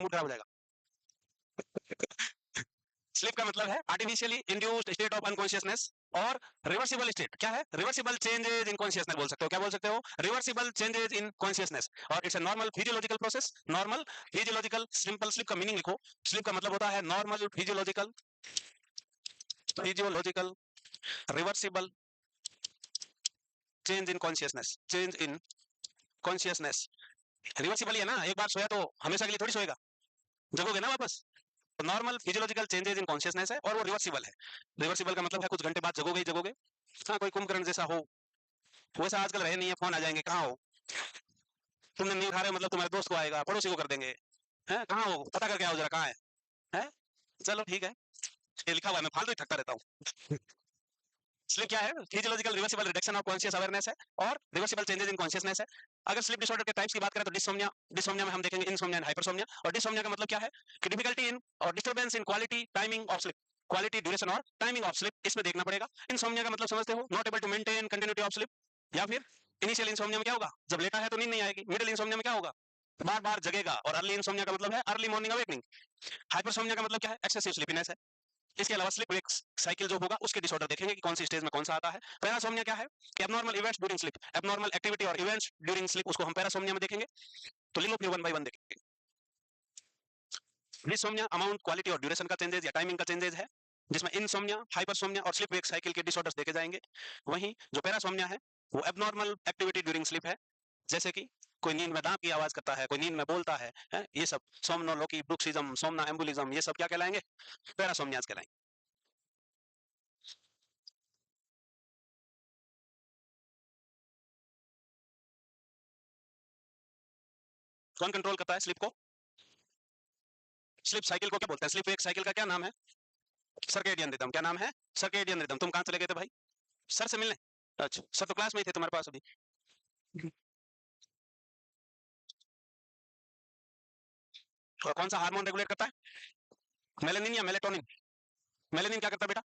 Mood खराब हो जाएगा। स्लीप का मतलब है artificially induced state of unconsciousness और रिवर्सिबल स्टेट। क्या है? रिवर्सिबल चेंजेस इन कॉन्शियसनेस बोल सकते हो। क्या बोल सकते हो? Reversible changes in consciousness. और it's a normal physiological process. Normal physiological, simple sleep का मीनिंग लिखो। स्लीप का मतलब होता है normal physiological, physiological reversible change in consciousness, change in consciousness. Reversible ही है ना, एक बार सोया तो हमेशा के लिए थोड़ी सोएगा, जगोगे ना वापस। Normal physiological changes in consciousness है और वो रिवर्सिबल है। रिवर्सिबल का मतलब है कुछ घंटे बाद जगोगे ही जगोगे। हाँ, कोई कुंभकर्ण जैसा हो, वैसा आजकल रहे नहीं है, फोन आ जाएंगे, कहाँ हो, तुमने नहीं उठा रहे मतलब तुम्हारे दोस्त को आएगा, पड़ोसी को कर देंगे, है कहाँ हो, पता करके आओ जरा कहाँ है? चलो ठीक है, ये लिखा हुआ है, मैं फालतू ही थकता रहता हूँ। स्लीप क्या है? Physiological reversible reduction of conscious awareness है और रिवर्सिबल चेंजेस इन कॉन्शियसनेस है। अगर स्लीप डिसऑर्डर के टाइप्स की बात करें तो डिसोम्निया, डिसोम्निया में हम देखेंगे इनसोम्निया एंड हाइपरसोम्निया। और डिसोम्निया का मतलब क्या है कि डिफिकल्टी इन और disturbance in quality timing of sleep, quality duration और टाइमिंग ऑफ स्लीप, इसमें देखना पड़ेगा। इनसोम्निया का मतलब समझते हो? Not able to maintain continuity of sleep. या फिर इनिशियल इंसोम्निया में क्या होगा? जब लेटा है तो नींद नहीं आएगी। मिडिल इंसोम्निया में क्या होगा? बार बार जगेगा। और अर्ली इंसोम्निया का मतलब है अर्ली मॉर्निंग अवेकनिंग। हाइपरसोम्निया का मतलब क्या है? एक्सेसिव स्लीपीनेस है। इसके अलावा स्लीप वेक साइकिल जो होगा उसके डिसऑर्डर देखेंगे कि कौन सी स्टेज में कौन सा आता है। पैरासोम्निया क्या है? कि abnormal events during sleep, abnormal activity और इवेंट्स ड्यूरिंग स्लीप, उसको हम पैरासोम्निया में देखेंगे। तो लिखो फिर वन बाय वन देखेंगे। डिसोम्निया अमाउंट, क्वालिटी और ड्यूरेशन का चेंजेस या टाइमिंग का चेंजेस है, जिसमें इनसोम्निया, हाइपरसोम्निया और स्लीप वेक साइकिल के डिसऑर्डर्स देखे जाएंगे। वहीं जो पैरासोम्निया है वो एबनॉर्मल एक्टिविटी ड्यूरिंग स्लीप है, जैसे कि कोई नींद में दांत की आवाज करता है, कोई नींद में बोलता है? ये सब सोमनोलोकी, ब्रुक्सिज्म, सोमना एम्बुलिज्म, ये सब क्या कहलाएंगे? पैरासोम्नियाज कहलाएंगे। कौन कंट्रोल करता है स्लीप को? स्लीप साइकिल को क्या बोलते हैं? स्लीप वेक साइकिल का क्या नाम है? Circadian rhythm. क्या नाम है? Circadian rhythm. तुम कहाँ चले गए थे भाई? सर से मिलने? अच्छा, सर तो क्लास में ही थे तुम्हारे पास अभी। और कौन सा हार्मोन रेगुलेट करता है? मेलेनिन या मेलेटोनिन? मेलेनिन क्या करता है बेटा?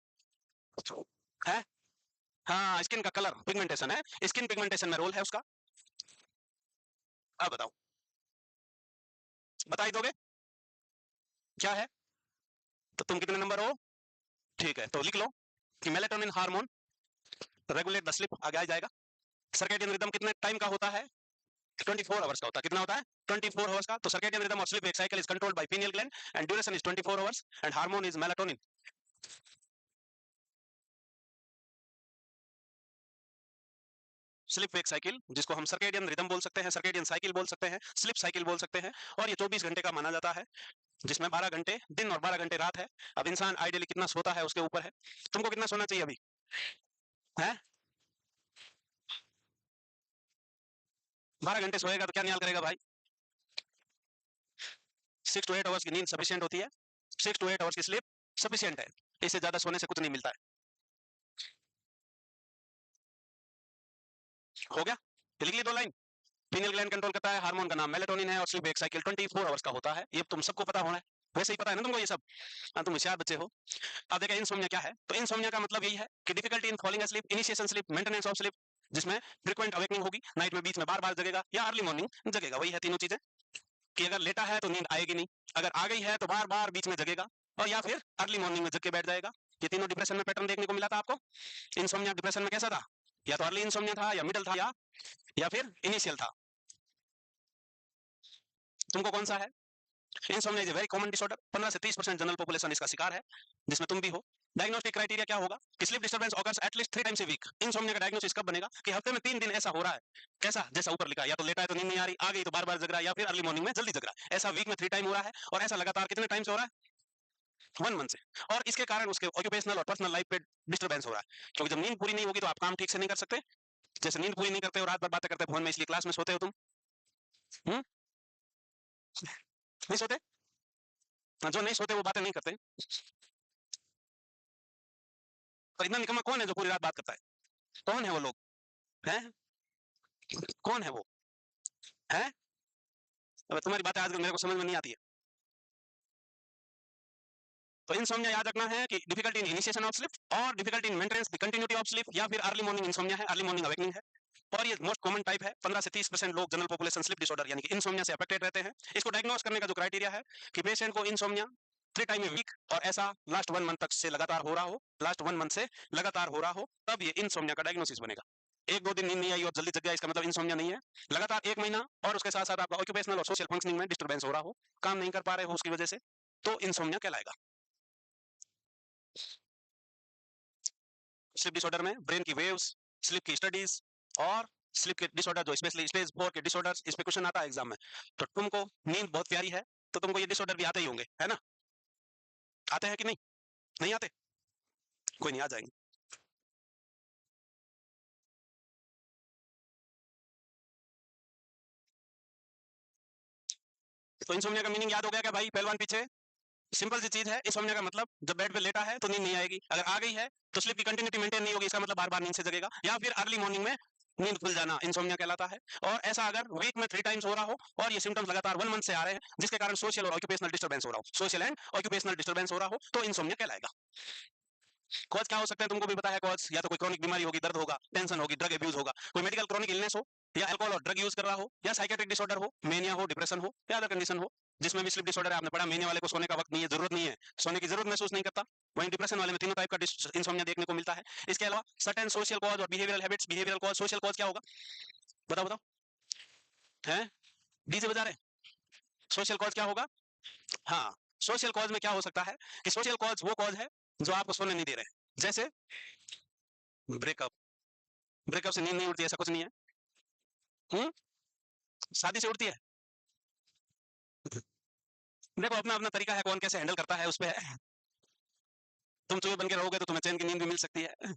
है? हाँ, स्किन का कलर, पिगमेंटेशन है, स्किन पिगमेंटेशन में रोल है उसका। अब बताओ, बता ही दोगे क्या है? तो तुम कितने नंबर हो? ठीक है, तो लिख लो कि melatonin hormone regulate the sleep, आगे आ जाएगा। सर्केडियन रिदम कितने टाइम का होता है? 24 आवर्स का होता है। कितना होता है? 24 आवर्स का। तो सर्केडियन रिदम और sleep cycle is controlled by pineal gland and duration is 24 hours and hormone is melatonin. Slip wake cycle, जिसको हम सर्केडियन रिदम बोल सकते हैं, सर्केडियन साइकिल बोल सकते हैं, स्लिप साइकिल बोल सकते हैं, और ये 24 घंटे का माना जाता है, जिसमें 12 घंटे दिन और 12 घंटे रात है। अब इंसान आइडियली कितना सोता है उसके ऊपर है। तुमको कितना सोना चाहिए अभी? है? 12 घंटे सोएगा तो क्या न्याल करेगा भाई? 6 to 8 आवर्स की नींद सफिशियंट होती है। 6 to 8 आवर्स की स्लीप सफिशियंट है। इससे ज्यादा सोने से कुछ नहीं मिलता है। हो गया? लिख ली 2 लाइन। पीनियल ग्लैंड कंट्रोल करता है, हार्मोन का नाम मेलेटोनिन है, और स्लीप वेक साइकिल 24 आवर्स का होता है। ये तुम सबको पता होना है, वैसे ही पता है ना तुमको ये सब। हाँ, तुम होशियार बच्चे हो। अब देखा इनसोम्निया क्या है? तो इनसोम्निया का मतलब यही है कि difficulty in falling asleep, initiation sleep, maintenance of sleep, जिसमें फ्रीक्वेंट अवेकनिंग होगी, नाइट में बीच में बार बार जगेगा, या अर्ली मॉर्निंग जगेगा। वही है तीनों चीजें, कि अगर लेटा है तो नींद आएगी नहीं, अगर आ गई है तो बार बार बीच में जगेगा, और या फिर अर्ली मॉर्निंग में जग के बैठ जाएगा। ये तीनों डिप्रेशन में पैटर्न देखने को मिला था आपको। इंसोम्निया डिप्रेशन में कैसा था? या तो अर्ली इंसोम्निया था, या मिडल था, या फिर इनिशियल था। तुमको कौन सा है? Insomnia is a very common disorder. 15 से 30% जनरल पॉपुलेशन इसका शिकार है, जिसमें तुम भी हो। डायग्नोस्टिक क्राइटेरिया क्या होगा? कि sleep disturbance occurs at least 3 times a week. Insomnia का डायग्नोसिस कब बनेगा? कि हफ्ते में 3 दिन ऐसा हो रहा है। कैसा? जैसा ऊपर लिखा, या तो लेटा है तो नींद नहीं आ रही, आ गई तो बार बार जग रहा है, या फिर अर्ली मॉर्निंग में जल्दी जग रहा है। ऐसा वीक में 3 टाइम हो रहा है, और ऐसा लगातार कितने टाइम से हो रहा है? 1 मंथ से। और इसके कारण उसके ऑक्यूपेशनल और पर्सनल लाइफ पे डिस्टर्बेंस हो रहा है, क्योंकि जब नींद पूरी नहीं होगी तो आप काम ठीक से नहीं कर सकते। जैसे नींद पूरी नहीं करते हो, रात भर बातें करते हो फोन में, इसलिए क्लास में सोते हो तुम। हम्म? नहीं सोते? जो नहीं सोते वो बातें नहीं करते। तो इतना निकम्मा कौन है जो पूरी रात बात करता है? कौन है वो लोग? हैं? कौन है वो? है? अब तुम्हारी बातें आज मेरे को समझ में नहीं आती है। तो इंसोम्निया याद रखना है कि difficulty in initiation of sleep, और difficulty in maintenance the continuity of sleep, या फिर अर्ली मॉर्निंग इंसोम्निया है, अर्ली मॉर्निंग अवेकनिंग है। और ये मोस्ट कॉमन टाइप है। 15 से 30% लोग जनरल पॉपुलेशन स्लीप डिसऑर्डर यानी कि इंसोम्निया से अफेक्टेड रहते हैं। इसको डायग्नोस करने का जो क्राइटेरिया है कि पेशेंट को इंसोम्निया 3 टाइम ए वीक और ऐसा लास्ट 1 मंथ तक से लगातार हो रहा हो, लास्ट 1 मंथ से लगातार हो रहा हो, तब ये इंसोम्निया का डायग्नोसिस बनेगा। 1-2 दिन नींद नहीं आई और जल्दी जग गया, इसका मतलब इंसोम्निया नहीं है। लगातार 1 महीना और उसके साथ-साथ आपका ऑक्यूपेशनल और सोशल फंक्शनिंग में डिस्टर्बेंस हो रहा हो, काम नहीं कर पा रहे हो उसकी वजह से, तो इंसोम्निया कहलाएगा। स्लीप डिसऑर्डर में ब्रेन की वेव्स, स्लीप की स्टडीज और स्लीप के डिसऑर्डर जो स्पेशली स्टेज 4 के डिसऑर्डर्स, इस पे क्वेश्चन आता है एग्जाम में। तो तुमको नींद बहुत प्यारी है, तो तुमको ये डिसऑर्डर भी आते ही होंगे, है ना? आते हैं कि नहीं? नहीं आते? कोई नहीं, आ जाएंगे। तो इंसोम्निया का मीनिंग याद हो गया क्या भाई पहलवान पीछे? सिंपल सी चीज है, इंसोम्निया का मतलब जब बेड पे लेटा है तो नींद नहीं आएगी, अगर आ गई है तो स्लीप की कंटिन्यूटी मेंटेन नहीं होगी, इसका मतलब बार बार नींद से जगेगा, या फिर अर्ली मॉर्निंग में नींद खुल जाना इंसोम्निया कहलाता है। और ऐसा अगर वीक में 3 टाइम्स हो रहा हो और ये सिम्टम्स लगातार 1 मंथ से आ रहे हैं, जिसके कारण सोशल और ऑक्यूपेशनल डिस्टर्बेंस हो रहा हो, सोशल एंड ऑक्यूपेशनल डिस्टर्बेंस हो रहा हो, तो इंसोम्निया कहलाएगा। कॉज क्या हो सकते हैं तुमको भी पता है कॉज, या तो कोई क्रॉनिक बीमारी होगी, दर्द होगा, टेंशन होगी, ड्रग अब्यूज होगा, कोई मेडिकल क्रॉनिक इलनेस हो, या अल्कोहल और ड्रग यूज कर रहा हो, या साइकेट्रिक डिसऑर्डर हो, मेनिया हो, डिप्रेशन हो, या अदर कंडीशन हो जिसमें भी स्लीप डिसऑर्डर है। आपने पढ़ा मेनिया वाले को सोने का वक्त नहीं है, जरूरत नहीं है, सोने की जरूरत महसूस नहीं करता। वहीं डिप्रेशन वाले में तीनों टाइप का इंसोम्निया देखने को मिलता है। इसके अलावा सर्टेन सोशल कॉज और behavioural habits. Behavioural cause, social cause क्या होगा? बताओ बताओ। हैं? डीजे बजा रहे? सोशल कॉज क्या होगा? हाँ, सोशल कॉज में क्या हो सकता है कि सोशल कॉज वो कॉज है जो आपको सोने नहीं दे रहे हैं, जैसे ब्रेकअप। ब्रेकअप से नींद नहीं उड़ती, ऐसा कुछ नहीं है। हम्म? शादी से उड़ती है? देखो अपना अपना तरीका है, कौन कैसे हैंडल करता है उस पे है। तुम चूहे बन के रहोगे तो तुम्हें चैन की नींद भी मिल सकती है,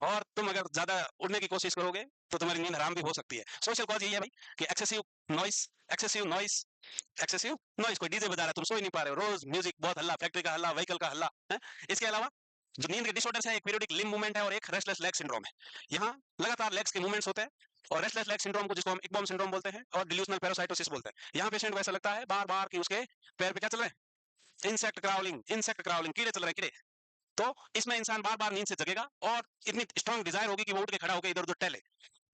और तुम अगर ज्यादा उड़ने की कोशिश करोगे तो तुम्हारी नींद हराम भी हो सकती है। सोशल कॉज यही है भाई कि excessive noise, excessive noise, excessive noise. कोई डीजे बजा रहा है, तुम सो ही नहीं पा रहे हो, रोज म्यूजिक, बहुत हल्ला, फैक्ट्री का हल्ला, व्हीकल का हल्ला है। इसके अलावा जो नींद के डिसऑर्डर्स है, एक पीरियोडिक लिम्ब मूवमेंट है और एक रेस्टलेस लेग सिंड्रोम है। यहाँ लगातार लेग्स के मूवमेंट्स होते हैं, और रेस्टलेस लेग सिंड्रोम को जिसको हम इकबॉम सिंड्रोम बोलते हैं और डिल्यूशनल पैरासाइटोसिस बोलते हैं। यहाँ पेशेंट को ऐसा लगता है बार बार कि उसके पैर पे क्या चल रहा है? इंसेक्ट क्राउलिंग, इंसेक्ट क्राउलिंग, कीड़े चल रहे हैं, कीड़े। तो इसमें इंसान बार बार नींद से जगेगा और इतनी स्ट्रॉन्ग डिजायर होगी कि वो उठ के खड़ा होकर इधर उधर टहले।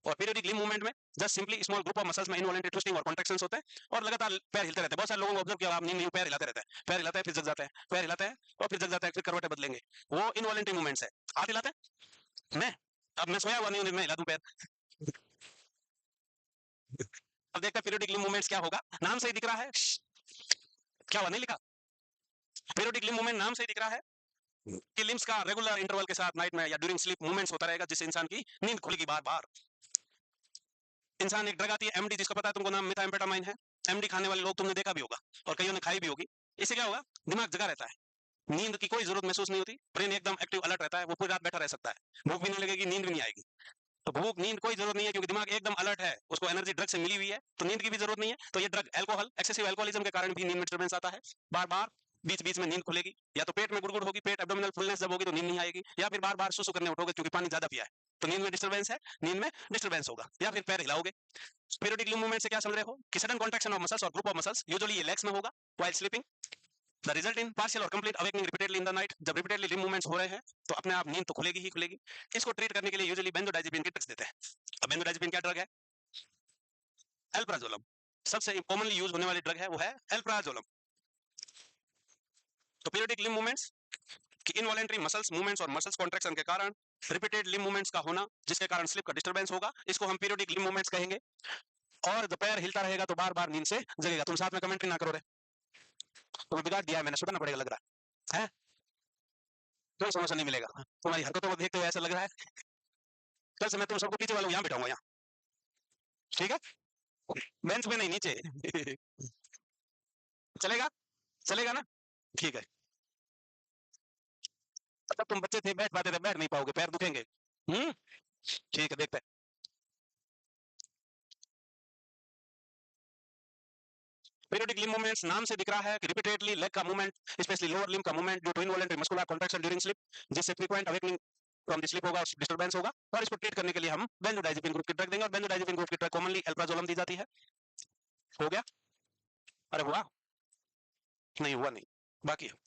और पीरियोडिक लिम्ब मूवमेंट में just simply small group of muscles में इनवॉलेंटरी ट्विस्टिंग और कॉन्ट्रैक्शंस होते हैं, और लगातार पैर हिलते रहते हैं। बहुत सारे लोगों को ऑब्जर्व किया आप, नींद में पैर हिलाते रहते हैं, पैर हिलाते हैं फिर जग जाते हैं, पैर हिलाते हैं और फिर जग जाते हैं, फिर करवटें बदलेंगे। वो इनवॉलेंटरी मूवमेंट्स है। हाथ हिलाते हैं, मैं अब मैं सोया हुआ नहीं हूं, मैं हिला दूं पैर? अब देखते हैं पीरियोडिक लिम्ब मूवमेंट्स क्या होगा। नाम से ही दिख रहा है, क्या हुआ, नहीं लिखा? पीरियोडिक लिम्ब मूवमेंट नाम से ही दिख रहा है कि लिम्स का रेगुलर इंटरवल के साथ नाइट में या ड्यूरिंग स्लीप मूवमेंट्स होता रहेगा, जिससे इंसान की नींद खुलेगी बार बार। इंसान, एक ड्रग आती है एमडी, जिसको पता है तुमको, नाम मिथाम्फेटामाइन है। एमडी खाने वाले लोग तुमने देखा भी होगा और कईयों ने खाई भी होगी। इससे क्या होगा? दिमाग जगा रहता है, नींद की कोई जरूरत महसूस नहीं होती, ब्रेन एकदम एक्टिव अलर्ट रहता है, वो पूरी रात बैठा रह सकता है, भूख भी नहीं लगेगी, नींद भी नहीं आएगी। तो भूख नींद कोई जरूरत नहीं है, क्योंकि दिमाग एकदम अलर्ट है, उसको एनर्जी ड्रग से मिली हुई है, तो नींद की भी जरूरत नहीं है। तो ये ड्रग अल्कोहल, एक्सेसिव अल्कोहलिज्म के कारण भी नींद में डिस्टर्बेंस आता है। बार बार बीच बीच में नींद खुलेगी, या तो पेट में गुड़गुड़ होगी, पेट एब्डोमिनल फुलनेस जब होगी तो नींद नहीं आएगी, या फिर बार बार सुसु करने उठोगे क्योंकि पानी ज्यादा पिया है, तो नींद में डिस्टर्बेंस है, नींद में डिस्टर्बेंस होगा, या फिर पैर हिलाओगे। पीरियोडिक लिम्ब मूवमेंट से क्या समझ रहे हो कि सडन कॉन्ट्रैक्शन ऑफ मसल्स और ग्रुप ऑफ मसल्स, यूजुअली ये लेग्स में होगा while sleeping. The result in partial और complete awakening repeatedly in the night. जब रिपीटेडली लिम्ब मूवमेंट्स हो रहे हैं तो अपने आप नींद तो खुलेगी ही खुलेगी। इसको ट्रीट करने के लिए यूजुअली बेंजोडाइजेपिन की ड्रग्स देते हैं। अब बेंजोडाइजेपिन क्या ड्रग है? एल्प्राजोलम। सबसे कॉमनली यूज होने वाली ड्रग है वो है एल्प्राजोलम। तो पीरियोडिक लिम्ब मूवमेंट्स कि इनवॉलेंटरी मसल्स मूवमेंट्स और मसल्स कॉन्ट्रैक्शन के कारण रिपीटेड लिम्ब मूवमेंट्स का होना, जिसके कारण स्लीप का डिस्टर्बेंस होगा, इसको हम पीरियोडिक लिम्ब मूवमेंट्स कहेंगे। और दोपहर हिलता रहेगा तो बार बार नींद से जगेगा। तुम साथ में कमेंट्री ना करो रे, तुम्हें बिगाड़ दिया है मैंने, सुधारना पड़ेगा लग रहा है। कोई समस्या नहीं मिलेगा, तुम्हारी हरकतों को देखते हुए ऐसा लग रहा है। कल से मैं तुम सबको पीछे वालों यहाँ बैठाऊंगा, यहाँ, ठीक है? बेंच पे नहीं, नीचे। चलेगा? चलेगा ना? ठीक है। तब तुम बच्चे थे, बैठ पाते थे, बैठ नहीं पाओगे, पैर दुखेंगे। हम्म, ठीक है, देखते हैं। पीरियोडिक लिम्ब मूवमेंट्स नाम से दिख रहा है कि रिपीटेडली लेग का मूवमेंट, स्पेशली लोअर लिम्ब का movement due to involuntary muscular contraction during sleep, जिससे frequent awakening from the sleep होगा, डिस्टर्बेंस होगा। और इसको ट्रीट करने के लिए हम बेंजोडाइजेपिन ग्रुप की ड्रग देंगे, और बेंजोडाइजेपिन ग्रुप की ड्रग कॉमनली एल्प्राजोलम दी जाती है। हो गया? अरे हुआ? नहीं हुआ, नहीं, बाकी है।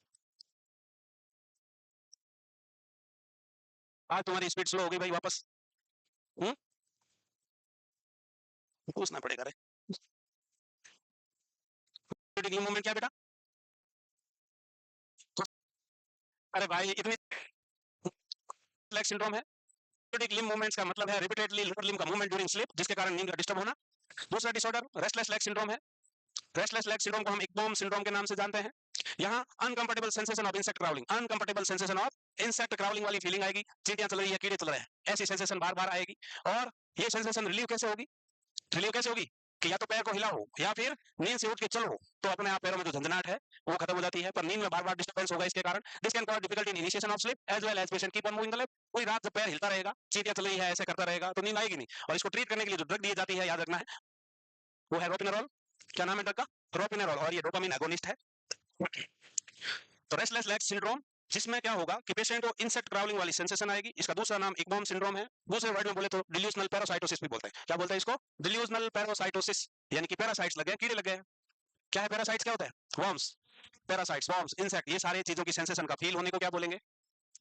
आज तुम्हारी स्पीड स्लो हो गई भाई वापस। हम्म, पूछना पड़ेगा रे। लिम्ब मूवमेंट क्या बेटा? अरे भाई इतनी लेग सिंड्रोम है। लिम्ब मूवमेंट्स का मतलब है रिपीटेडली लोअर लिम्ब का मूवमेंट ड्यूरिंग स्लीप, जिसके कारण नींद का डिस्टर्ब होना। दूसरा डिसऑर्डर रेस्टलेस लेग सिंड्रोम है। रेस्टलेस लेग सिंड्रोम को हम इकबॉम सिंड्रोम के नाम से जानते हैं। यहाँ uncomfortable sensation of insect crawling, uncomfortable sensation of insect crawling वाली फीलिंग आएगी, चींटियां चल रही है, कीड़े चल रहे हैं, ऐसी सेंसेशन बार बार आएगी। और ये सेंसेशन रिलीव कैसे होगी? रिलीव कैसे होगी कि या तो पैर को हिलाओ या फिर नींद से उठ के चलो, तो अपने आप पैरों में जो झंझनाहट है वो खत्म हो जाती है। पर नींद में बार बार डिस्टर्बेंस होगा, इसके कारण this can cause difficulty in initiation of sleep as well as patient keep on moving the leg. पूरी रात जब पैर हिलता रहेगा, चींटियां चल रही है, ऐसे करता रहेगा, तो नींद आएगी नहीं। और इसको ट्रीट करने के लिए जो ड्रग दी जाती है, याद रखना है, वो है रोपिनेरोल। क्या नाम है ड्रग का? रोपिनेरोल। और ये डोपामिन एगोनिस्ट है। तो रेस्टलेस लेग सिंड्रोम, जिसमें क्या होगा कि पेशेंट को इंसेक्ट क्राउलिंग वाली सेंसेशन आएगी। इसका दूसरा नाम इकबॉम सिंड्रोम है। दूसरे वर्ड में बोले तो डिल्यूजनल पैरासाइटोसिस भी बोलते हैं। क्या बोलते हैं इसको? डिल्यूजनल पैरासाइटोसिस, यानी कि पैरासाइट्स लग गए, कीड़े लग गए। क्या है पैरासाइट्स? क्या होता है? वर्म्स। पैरासाइट्स, वर्म्स, इंसेक्ट, ये सारे चीजों की सेंसेशन का फील होने को क्या बोलेंगे?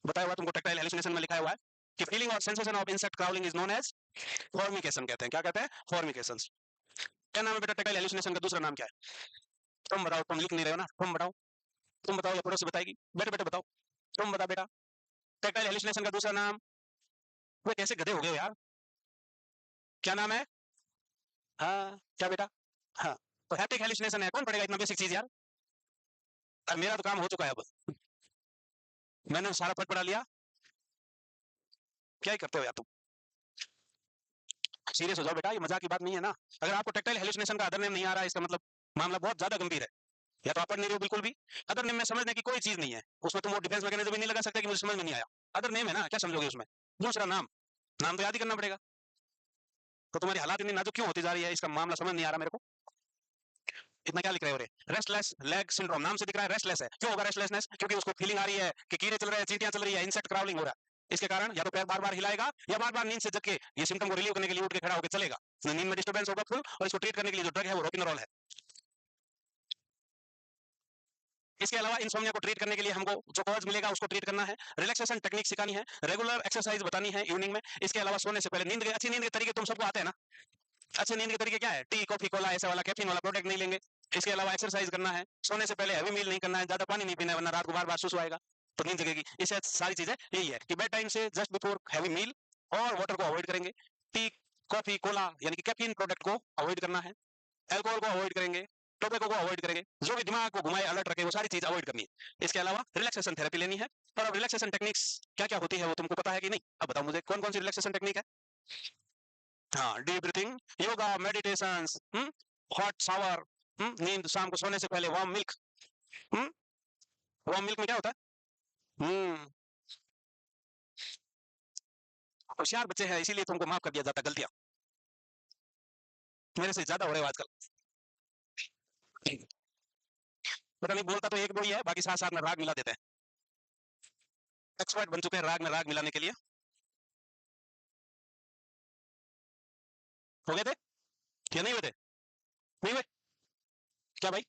बताया हुआ तुमको, टैक्टाइल हेलुसिनेशन में लिखा हुआ है कि फीलिंग और sensation of insect crawling is known as formication कहते हैं। क्या कहते हैं? फॉर्मिकेशन। क्या नाम है बेटा टैक्टाइल हेलुसिनेशन का दूसरा नाम क्या है? तुम बताओ, तुम लिख नहीं रहे हो ना, तुम बताओ। तुम बताओ या पड़ोसी बताएगी? बेटे बेटे बताओ, तुम बता बेटा। टैक्टाइल हेलुसिनेशन का दूसरा नाम? वे कैसे गधे हो गए हो यार? क्या नाम है? हाँ क्या बेटा? हाँ, तो हैप्टिक हेलुसिनेशन है। कौन पढ़ेगा इतना बेसिक चीज यार? और मेरा तो काम हो चुका है अब, मैंने सारा पढ़ पढ़ा लिया। क्या ही करते हो यार तुम? सीरियस हो जाओ बेटा, ये मजाक की बात नहीं है ना। अगर आपको टैक्टाइल हेलुसिनेशन का अदर नेम नहीं आ रहा है, इसका मतलब मामला बहुत ज्यादा गंभीर है। या तो आप पढ़ नहीं रहे हो बिल्कुल भी। अदर नेम में समझने की कोई चीज नहीं है, उसमें तुम वो डिफेंस मैकेनिज्म भी नहीं लगा सकते कि मुझे समझ में नहीं आया। अदर नेम है ना, क्या समझोगे उसमें? दूसरा नाम, नाम तो याद ही करना पड़ेगा। तो तुम्हारी हालात इतनी नाजुक क्यों होती जा रही है, इसका मामला समझ नहीं आ रहा मेरे को। इतना क्या लिख रहे हो रे? रेस्टलेस लेग सिंड्रोम, नाम से दिख रहा है रेस्टलेस है। क्यों होगा रेस्टलेसनेस? क्योंकि उसको फीलिंग आ रही है कि कीड़े चल रहे हैं, चींटियां चल रही है, इंसेक्ट क्राउलिंग हो रहा है। इसके कारण या तो पैर बार बार हिलाएगा या बार बार नींद से जग के ये सिम्टम को रिलीव करने के लिए उठ के खड़ा होकर चलेगा। नींद में डिस्टर्बेंस होगा फुल, और इसको ट्रीट करने के लिए जो ड्रग है वो रोपिनोरॉल है। इसके अलावा इंसोम्निया को ट्रीट करने के लिए हमको जो कॉज मिलेगा उसको ट्रीट करना है, रिलैक्सेशन टेक्निक सिखानी है, रेगुलर एक्सरसाइज बतानी है इवनिंग में। इसके अलावा सोने से पहले नींद के, अच्छी नींद के तरीके तुम सबको आते हैं ना? अच्छे नींद के तरीके क्या है? टी कॉफी कोला ऐसा वाला कैफीन वाला प्रोडक्ट नहीं लेंगे। इसके अलावा एक्सरसाइज करना है, सोने से पहले हैवी मील नहीं करना है, ज्यादा पानी नहीं पीना है, वरना रात को बार बार सुसु आएगा तो नींद जगेगी। इससे सारी चीजें यही है कि बेड टाइम से जस्ट बिफोर हैवी मील और वाटर को अवॉइड करेंगे। टी कॉफी कोला यानी कि कैफीन प्रोडक्ट को अवॉइड करना है, एल्कोहल को अवॉइड करेंगे, टोबैको को अवॉइड करेंगे, जो भी दिमाग को घुमाए अलर्ट रखे वो सारी चीज अवॉइड करनी है। इसके अलावा रिलैक्सेशन थेरेपी लेनी है। और अब रिलैक्सेशन टेक्निक्स क्या क्या होती है वो तुमको पता है कि नहीं? अब बताओ मुझे कौन कौन सी रिलैक्सेशन टेक्निक है? हाँ, deep breathing, yoga, meditation, hot shower, नींद, शाम को सोने से पहले वार्म मिल्क। वार्म मिल्क में क्या होता है? होशियार बच्चे हैं इसीलिए तुमको माफ कर दिया जाता है गलतियां, मेरे से ज्यादा हो रहे हो आजकल। पता नहीं, बोलता तो एक दो ही है, बाकी साथ साथ में राग मिला देते हैं। एक्सपर्ट बन चुके हैं राग में राग मिलाने के लिए। हो गए थे या नहीं हुए थे? नहीं हुए क्या भाई?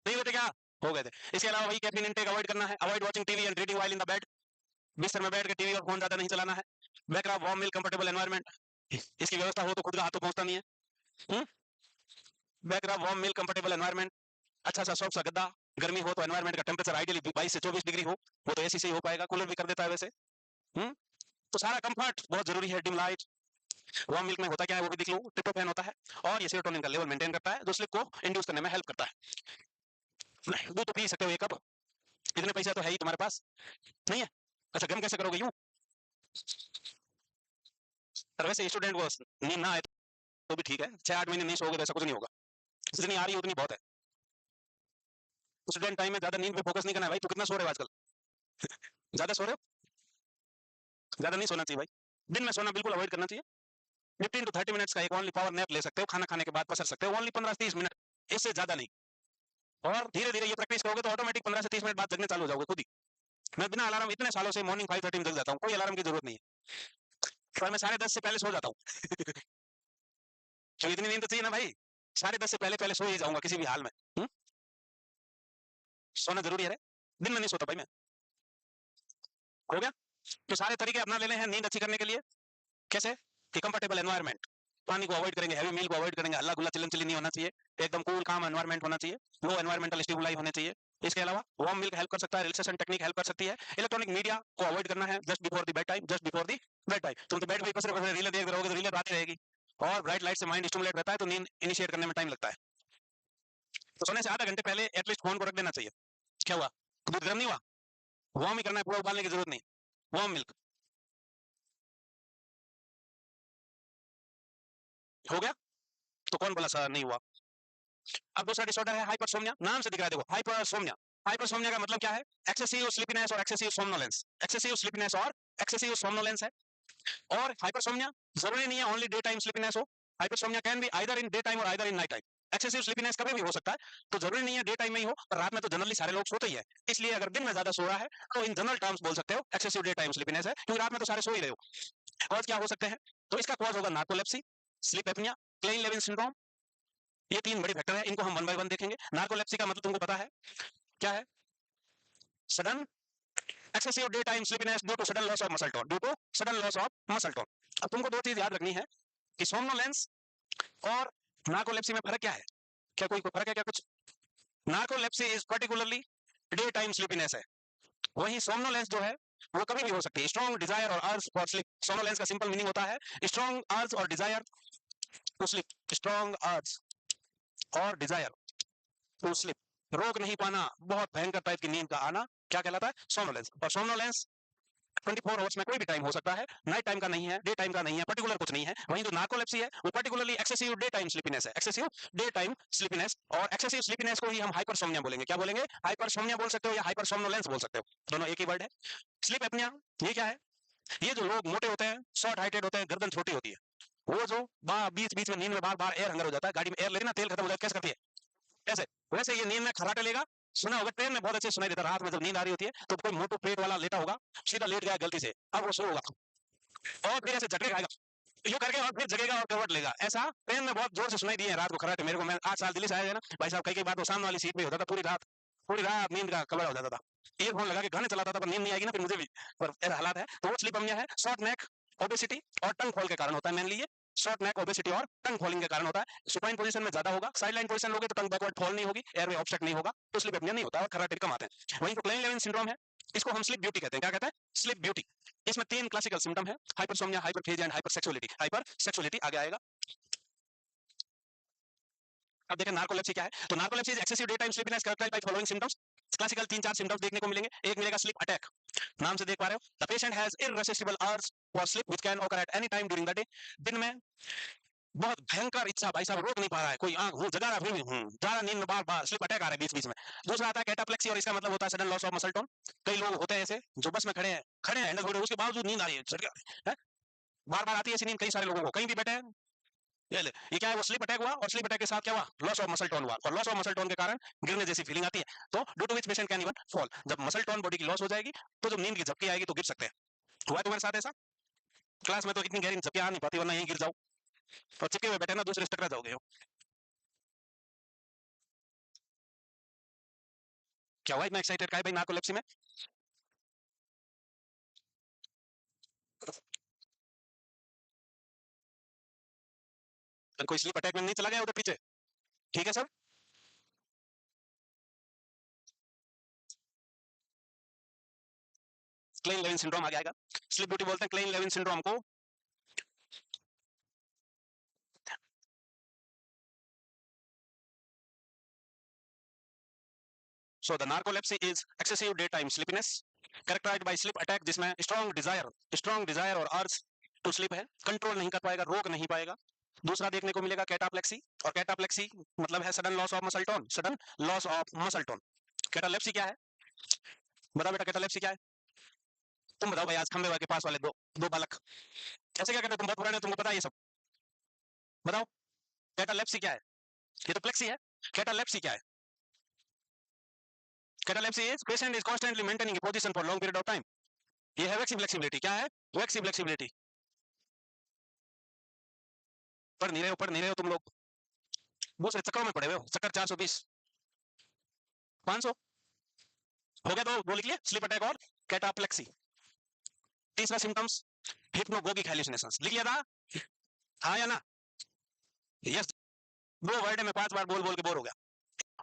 नहीं हुए थे क्या? हो गए थे। इसके अलावा वही कैफीन इंटेक अवॉइड करना है, avoid watching TV and reading while in the bed. बिस्तर में बैठ के टीवी और फोन ज्यादा नहीं चलाना है। बैकअप वार्म मिल कंफर्टेबल एनवायरनमेंट, इसकी व्यवस्था हो तो खुद का हाथ तो पहुंचता नहीं है। बैकअप वार्म मिल कंफर्टेबल एनवायरनमेंट, अच्छा सा सॉफ्ट सा गद्दा। गर्मी हो तो एनवायरनमेंट का टेम्परेचर आइडियली 22 से 24 डिग्री हो, वो तो एसी से ही हो पाएगा, कूलर भी कर देता है वैसे। हम्म तो सारा कंफर्ट बहुत जरूरी है। डिम लाइट, वार्म मिल्क में होता क्या है वो भी देख लो, ट्रिप्टोफैन होता है और ये सेरोटोनिन का लेवल मेंटेन करता है जो स्लीप को इंड्यूस करने में हेल्प करता है। दूध तो पी सकते हो एक कप, इतने पैसा तो है ही तुम्हारे पास, नहीं है? अच्छा गम कैसे करोगे? यूं। पर वैसे स्टूडेंट को नींद ना आए तो भी ठीक है, 6-8 महीने नहीं सोओगे तो ऐसा कुछ नहीं होगा, जितनी आ रही है उतनी बहुत है। स्टूडेंट टाइम में ज्यादा नींद पे फोकस नहीं करना है भाई। तू कितना सो रहे हो आजकल? ज्यादा सो रहे हो? ज्यादा नहीं सोना चाहिए भाई, दिन में सोना बिल्कुल अवॉइड करना चाहिए। 15 to 30 मिनट्स का एक ओनली पावर नैप ले सकते हो, खाना खाने के बाद पसर सकते हो, ओनली 15 से 30 मिनट, इससे ज्यादा नहीं। और धीरे धीरे ये प्रैक्टिस करोगे तो ऑटोमेटिक 15 से 30 मिनट बाद जगने चालू हो जाओगे खुद ही। मैं बिना अलार्म इतने सालों से मॉर्निंग 5:30 में जग जाता हूँ, कोई अलार्म की जरूरत नहीं है। पर मैं 10:30 से पहले सो जाता हूँ। तो इतनी नींद तो चाहिए ना भाई, 10:30 से पहले पहले सो ही जाऊंगा किसी भी हाल में। हुँ? सोना जरूरी है रे? दिन में नहीं सोता भाई मैं। हो गया? तो सारे तरीके अपना लेने हैं नींद अच्छी करने के लिए। कैसे? कि कंफर्टेबल एनवायरनमेंट, पानी को अवॉइड करेंगे, हैवी मील को अवॉइड करेंगे, हल्ला गुल्ला चिल्लम चिल्ली नहीं होना चाहिए, एकदम कूल काम एनवायरनमेंट होना चाहिए, लो एनवायरमेंटल स्टिमुलाई होने चाहिए। इसके अलावा वार्म मिल्क हेल्प कर सकता है, रिलैक्सेशन टेक्निक हेल्प कर सकती है। इलेक्ट्रॉनिक मीडिया को अवॉइड करना है just before the bed time, just before the bed time. तुम तो बेड पे पसरे पसरे रीलें देख रहोगे तो रीलें आती रहेगी, और ब्राइट लाइट से माइंड स्टिमुलेट रहता है तो नींद इनिशिएट करने में टाइम लगता है। तो सोने से आधा घंटे पहले एटलीस्ट फोन को रख देना चाहिए। क्या हुआ, दूध गर्म नहीं हुआ, वार्म ही करना है, पूरा उबालने की जरूरत नहीं, वार्म मिल्क हो गया। तो कौन बोला सर नहीं हुआ। अब दूसरा डिसऑर्डर है हाइपरसोम्निया, नाम से दिख रहा है देखो हाइपरसोम्निया। हाइपरसोम्निया का मतलब क्या है, एक्सेसिव स्लीपीनेस और एक्सेसिव सोमनोलेंस, एक्सेसिव स्लीपीनेस और एक्सेसिव सोमनोलेंस है। और हाइपरसोम्निया जरूरी नहीं है ओनली डे टाइम स्लीपीनेस हो, hypersomnia can be either in day time और either in night time. Excessive sleepiness कभी भी हो सकता है, तो जरूरी नहीं है डे टाइम में ही हो, पर रात में तो जनरली सारे लोग सोते ही है, इसलिए अगर दिन में ज्यादा सो रहा है तो इन जनरल टर्म्स बोल सकते हो एक्सेसिव डे टाइम स्लीपीनेस है, क्योंकि रात में तो सारे सो ही रहे हो। और क्या हो सकते हैं, तो इसका कॉज होगा narcolepsy, sleep apnea, Kleine Levin syndrome. ये तीन बड़े फैक्टर है, इनको हम वन बाय वन देखेंगे। नार्कोलेप्सी का मतलब तुमको पता है क्या है, sudden excessive day time sleepiness due to sudden loss of muscle tone, due to sudden loss of muscle tone. अब तुमको दो चीज याद रखनी है कि सोमनोलेंस और नार्कोलेप्सी में फर्क क्या है, क्या कोई फर्क है क्या कुछ। Narcolepsy is particularly day time sleepiness है, वही सोमनोलेंस जो है वो कभी भी हो सकती है। स्ट्रॉन्ग डिजायर और अर्ज फॉर स्लीप, सोमनोलेंस का सिंपल मीनिंग होता है स्ट्रॉन्ग अर्ज और डिजायर टू स्लीप, स्ट्रॉन्ग अर्ज और डिजायर टू स्लीप, रोक नहीं पाना, बहुत भयंकर टाइप की नींद का आना, क्या कहलाता है, सोमनोलेंस। और सोमनोलेंस 24 आवर्स में कोई भी टाइम हो सकता है, नाइट टाइम का नहीं है, डे टाइम का नहीं है, पर्टिकुलर कुछ नहीं है। वहीं जो नार्कोलेप्सी है वो particularly excessive day time sleepiness है, एक्सेसिव डे टाइम स्लीपीनेस। और एक्सेसिव स्लीपीनेस को ही हम हाइपरसोम्निया बोलेंगे, क्या बोलेंगे, हाइपरसोम्निया बोल सकते हो या हाइपरसोम्नोलेंस बोल सकते हो, दोनों एक ही वर्ड है। स्लीप एपनिया ये क्या है, ये जो लोग मोटे होते हैं, शॉर्ट हाइटेड होते हैं, गर्दन छोटी होती है, वो जो बीच बीच में नींद में बार बार एयर हंगर हो जाता है, गाड़ी में एयर लेना तेल खत्म हो जाता है, कैसे करती है ऐसे, वैसे ये नींद में खर्राटे लेगा। सुना होगा ट्रेन में बहुत अच्छे सुनाई देता है, रात में जब नींद आ रही होती है तो कोई मोटू पेट वाला लेटा होगा, सीधा लेट गया गलती से, अब वो सो होगा और फिर ऐसे झटके खाएगा यूं करके और फिर जगेगा और करवट लेगा, ऐसा ट्रेन में बहुत जोर से सुनाई दिए रात को खर्राटे। मेरे को, मैं 8 साल दिल्ली से आया है ना भाई साहब, कई बार तो सामने वाली सीट में होता था, पूरी रात नींद का कलर हो जाता था, ईयरफोन लगा के गाने चलाता था, पर नींद नहीं आएगी ना फिर मुझे भी, पर ऐसा हालात है। तो वो स्लीप अपनिया है, शॉर्ट नेक, ओबेसिटी और टंग फॉल के कारण होता है मेनली ये, शॉर्ट नेक, ओबेसिटी और टंग फॉलिंग के कारण होता है। सुपाइन पोजीशन में ज्यादा होगा, साइड लाइन पोजीशन लोगे तो टंग बैकवर्ड फॉल नहीं होगी, एयर में ऑब्स्ट्रक्ट नहीं होगा, तो स्लीप अपनिया नहीं होता और खर्राटे कम आते हैं। वहीं तो क्लेन लेविन सिंड्रोम है, इसको हम स्लीप ब्यूटी कहते हैं, क्या कहते हैं, स्लीप ब्यूटी। इसमें तीन क्लासिकल सिम्टम है, hypersomnia, hyperphagia and hypersexuality. Hypersexuality आगे आएगा। अब देखें नार्कोलेप्सी क्या है, तो narcolepsy is excessive day time sleepiness characterized by following symptoms. Classical तीन चार सिम्टम्स देखने को मिलेंगे। एक मिलेगा स्लीप अटैक, नाम से देख पा रहे हो, the patient has irresistible urge for sleep which can occur at any time during the day. दिन में बहुत भयंकर इच्छा, भाई साहब रोक नहीं पा रहा है, कोई आंख जगा रहा है फिर भी जा रहा, नींद में बार बार स्लिप अटैक आ रहा है बीच बीच में। दूसरा आता है कैटाप्लेक्सी, और इसका मतलब होता है sudden loss of muscle tone. कई लोग होते हैं ऐसे जो बस में खड़े हैं हैंडल उसके बावजूद नींद आ रही है, बार बार आती है ऐसी नींद कई सारे लोगों को, कहीं भी बैठे हैं। ये क्या है, वो स्लिप अटैक हुआ, और स्लिप अटैक के साथ क्या हुआ, लॉस ऑफ मसल टोन हुआ, और लॉस ऑफ मसल टोन के कारण गिरने जैसी फीलिंग आती है। तो due to which patient can even fall, जब मसल टोन बॉडी की लॉस हो जाएगी तो जब नींद की झपकी आएगी तो गिर सकते हैं। हुआ तुम्हारे साथ ऐसा, क्लास में तो इतनी गहरी झपकी आ नहीं पाती, वरना यहीं गिर जाओ और चिपके हुए बैठे ना दूसरे से टकरा जाओगे हो। क्या हुआ इतना एक्साइटेड का है भाई नार्कोलेप्सी में, कोई स्लिप अटैक में नहीं चला गया उधर पीछे, ठीक है सर। क्लेन लेविन सिंड्रोम आ जाएगा, स्लिप ब्यूटी बोलते हैं क्लेन लेविन सिंड्रोम को। So the narcolepsy is excessive day time sleepiness characterized by sleep attack, जिसमें स्ट्रॉन्ग डिजायर और अर्ज टू स्लीप है, कंट्रोल नहीं कर पाएगा, रोक नहीं पाएगा। दूसरा देखने को मिलेगा कैटाप्लेक्सी, और कैटाप्लेक्सी मतलब है sudden loss of muscle tone, sudden loss of muscle tone. Catalepsy क्या है, बताओ बेटा कैटालेप्सी क्या है, तुम बताओ भाई, आज खंबे के पास वाले दो दो बालक ऐसे क्या कहते हो, तुम बहुत पुराने, तुमको पता है ये सब, बताओ कैटालेप्सी क्या है। ये तो प्लेक्सी है, कैटालेप्सी क्या है, catalepsy is patient is constantly maintaining position for long period of time. ये है वैक्सी फ्लेक्सिबिलिटी, क्या है, वैक्सी फ्लेक्सिबिलिटी। पढ़ नहीं रहे हो तुम लोग, दूसरे चक्करों में पड़े हुए हो, चक्कर 420 500 हो गया, तो वो लिख लिया स्लीप अटैक और कैटाप्लेक्सी। तीसरा सिम्टम्स हिप्नोगोगिक हैलुसिनेशंस, लिख लिया था हाँ या ना, यस, 2 वर्ड में 5 बार बोल बोल के बोर हो गया।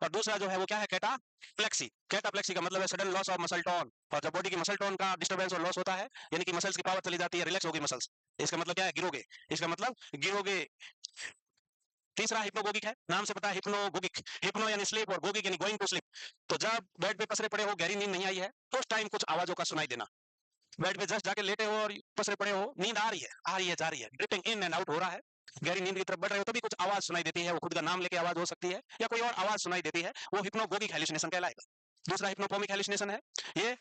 और दूसरा जो है वो क्या है, कैटाप्लेक्सी। कैटाप्लेक्सी का मतलब है sudden loss of muscle tone. और जब बॉडी की मसल टोन का डिस्टर्बेंस और लॉस होता है, यानी कि मसल्स की पावर चली जाती है, रिलैक्स होगी मसल्स, इसका मतलब क्या है, गिरोगे। इसका मतलब गिरोगे। तीसरा हिप्नोगोगिक है, नाम से पता है हिप्नोगोगिक। हिप्नो यानी स्लीप और गोगिक यानी गोइंग टू स्लीप। तो जब बेड पे पसरे पड़े हो, गहरी नींद नहीं आई है, तो उस टाइम कुछ आवाजों का सुनाई देना। बेड पे जस्ट जाके लेटे हो और पसरे पड़े हो, नींद आ रही है जा रही है, ड्रिफ्टिंग इन एंड आउट हो रहा है, गहरी नींद की तरफ बढ़ रहे हो, तभी कुछ आवाज सुनाई देती है। वो खुद का नाम लेके आवाज हो सकती है या कोई और आवाज सुनाई देती है, वो हिप्नोगोगिक हेलुसिनेशन कहलाएगा। दूसरा हिप्नोपोमिक हेलुसिनेशन है, ये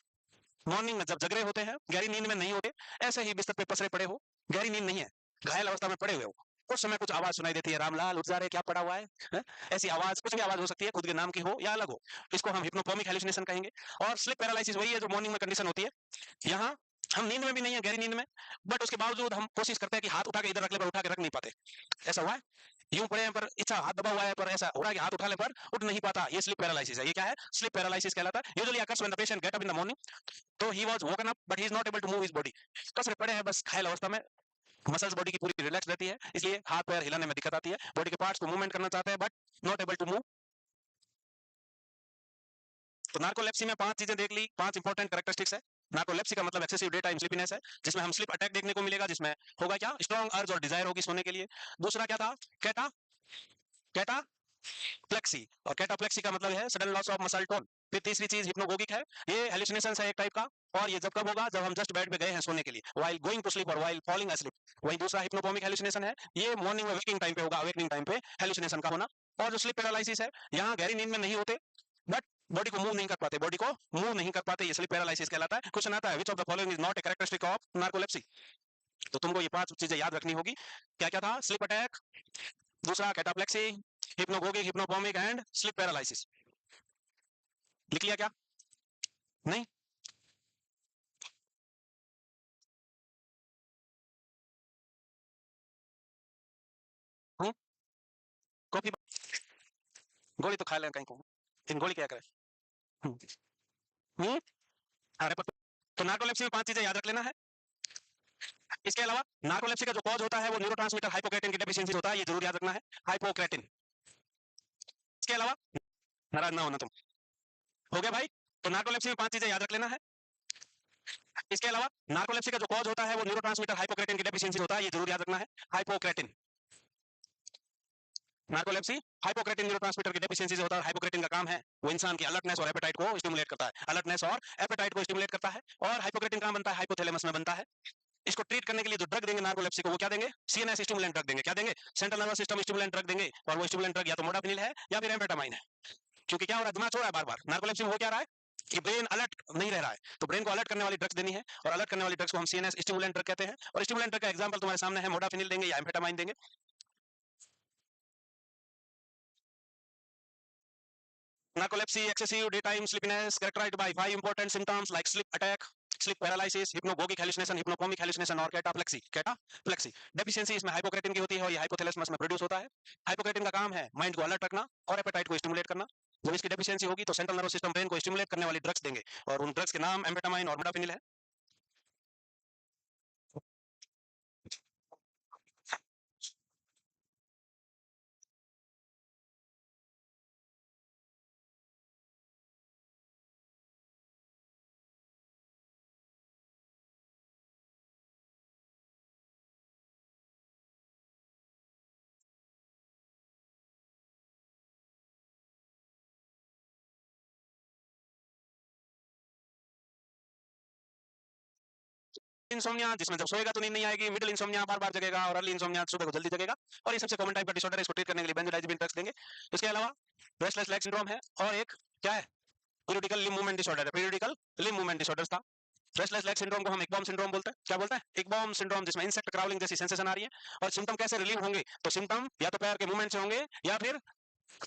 मॉर्निंग में जब जग रहे होते हैं, गहरी नींद में नहीं होते, ऐसे ही बिस्तर पे पसरे पड़े हो, गहरी नींद नहीं है, घायल अवस्था में पड़े हुए हो, उस समय कुछ आवाज सुनाई देती है, रामलाल उठ जा रहे, क्या पड़ा हुआ है, हैं? ऐसी आवाज, कुछ भी आवाज हो सकती है, खुद के नाम की हो या अलग हो, इसको हम हिप्नोपोमिक हेलुसिनेशन कहेंगे। और स्लिप पैरालिसिस वही है जो मॉर्निंग में कंडीशन होती है। यहाँ हम नींद में भी नहीं है, गहरी नींद में, बट उसके बावजूद हम कोशिश करते हैं कि हाथ उठा के इधर रख ले, पर उठा के रख नहीं पाते। ऐसा हुआ है, यूं पड़े हैं पर इच्छा हाथ दबा हुआ है, पर ऐसा हो रहा है कि हाथ उठा ले पर उठ नहीं पाता, ये स्लिप पैरालिसिस है। ये क्या है, स्लिप पैरालिसिस कहलाता है। Usually occurs when the patient get up in the morning, तो he was woken up but he is not able to move his body. कसरे पड़े हैं बस, घायल अवस्था में, मसल्स बॉडी की पूरी रिलैक्स रहती है, इसलिए हाथ पैर हिलाने में दिक्कत आती है, बॉडी के पार्ट्स को मूवमेंट करना चाहते हैं but not able to move. तो नार्कोलेप्सी में 5 चीजें देख ली, 5 इंपॉर्टेंट कैरेक्टरिस्टिक्स है। नार्कोलेप्सी का मतलब एक्सेसिव डे टाइम स्लीपीनेस है, जिसमें हम स्लीप अटैक देखने को मिलेगा, जिसमें होगा क्या, स्ट्रॉन्ग अर्ज और डिजायर होगी सोने के लिए। दूसरा क्या था, कैटा कैटाप्लेक्सी, और कैटाप्लेक्सी का मतलब है sudden loss of muscle tone. फिर तीसरी चीज हिप्नोगोगिक है, ये हेलुसिनेशन है एक टाइप का, और ये जब कब होगा, जब हम जस्ट बेड पे गए हैं सोने के लिए, व्हाइल गोइंग टू स्लीप और व्हाइल फॉलिंग asleep। वहीं दूसरा हिप्नोपोमिक हेलुसिनेशन है, ये मॉर्निंग में वेकिंग टाइम पे होगा, अवेकनिंग टाइम पे हेलुसिनेशन का होना। और जो स्लीप पैरालिसिस है, यहाँ गहरी नींद में नहीं होते बट बॉडी को मूव नहीं कर पाते, बॉडी को मूव नहीं कर पाते, ये स्लीप पैरालिसिस कहलाता है। क्वेश्चन आता है, which of the following is not a characteristic of narcolepsy. तो तुमको ये 5 चीजें याद रखनी होगी। क्या क्या था, स्लीप अटैक, दूसरा कैटाप्लेक्सी, हिप्नोगोगिक, हिप्नोपोमिक एंड स्लीप पैरालिसिस। लिख लिया क्या, नहीं? हूँ, कॉफी, गोली तो खा लें कहीं को, इन गोली क्या करें। हम्म, हम्म, अरे तो नार्कोलेप्सी में 5 चीजें याद रख लेना है। इसके अलावा नार्कोलेप्सी का जो कॉज होता है वो न्यूरोट्रांसमीटर हाइपोक्रेटिन की डेफिशिएंसी होता है, ये जरूर याद रखना है, हाइपोक्रेटिन। इसके अलावा, नाराज ना होना तुम, हो गया भाई। तो नार्कोलेप्सी में 5 चीजें याद रख लेना है। इसके अलावा नार्कोलेप्सी का जो कॉज होता है वो न्यूरोट्रांसमीटर हाइपोक्रेटिन की डेफिशिएंसी होता है, ये जरूर याद रखना है, हाइपोक्रेटिन। नार्कोलेप्सी हाइपोक्रेटिन न्यूरोट्रांसमीटर की डेफिशिएंसी से होता है। हाइपोक्रेटिन का काम है, वो इंसान की अलर्टनेस और एपेटाइट को स्टिमुलेट करता है, अलर्टनेस और एपेटाइट को स्टिमुलेट करता है। और हाइपोक्रेटिन कहां बनता है, हाइपोथैलेमस में बनता है। इसको ट्रीट करने के लिए जो ड्रग देंगे नार्कोलेप्सी को, वो क्या देंगे, सीएनएस स्टिमुलेंट ड्रग देंगे। क्या देंगे, central nervous system stimulant drug देंगे। और वो स्टिमुलेंट ड्रग या तो मोडाफिनिल है या फिर एम्फेटामाइन है। क्योंकि क्या हो रहा है, दिमाग सो रहा है बार बार, नार्कोलेप्सी में हो क्या रहा है कि ब्रेन अलर्ट नहीं रह रहा है, तो ब्रेन को अलर्ट करने वाली ड्रग्स देनी है। और अलर्ट करने वाली ड्रग्स को हम सीएनएस स्टिमुलेंट ड्रग कहते हैं। और स्टिमुलेंट ड्रग का एग्जांपल तुम्हारे सामने है, मोडाफिनिल देंगे या एम्फेटामाइन देंगे। Narcolepsy, excessive daytime sleepiness, characterized by 5 important symptoms like sleep attack, sleep paralysis, hypnagogic hallucination, hypnopomic hallucination और कैटाप्लेक्सी। कैटाप्लेक्सी डेफिशिएंसी इसमें हाइपोक्रेटिन की होती है और ये हाइपोथैलेमस में प्रोड्यूस होता है। हाइपोक्रेटिन का काम है माइंड को अलर्ट रखना और एपेटाइट को स्टिमुलेट करना। जब इसकी डेफिशिएंसी होगी तो सेंट्रल नर्वस सिस्टम ब्रेन को स्टिमुलेट करने वाली ड्रग्स देंगे, और उन ड्रग्स के नाम एम्फेटामाइन और मोडाफिनिल है। इंसोम्निया, जिसमें जब सोएगा तो नींद नहीं आएगी, मिडिल इंसोम्निया बार बार जगेगा, और अर्ली इंसोम्निया सुबह को जल्दी जगेगा। और ये सबसे कॉमन टाइप का डिसऑर्डर है, इसको ट्रीट करने के लिए बेंजोडाइजिपिन ड्रग्स देंगे। इसके अलावा रेस्टलेस लेग सिंड्रोम है, और एक क्या है, पीरियडिकल लिम्ब मूवमेंट डिसऑर्डर है, पीरियडिकल लिम्ब मूवमेंट डिसऑर्डर था। रेस्टलेस लेग सिंड्रोम को हम एकबॉम सिंड्रोम बोलते हैं। क्या बोलते हैं, एकबॉम सिंड्रोम, जिसमें इंसेक्ट क्राउलिंग जैसी सेंसेशन आ रही है। और सिम्टम कैसे रिलीव होंगे, तो सिम्टम या तो पैर के मूवमेंट से होंगे या फिर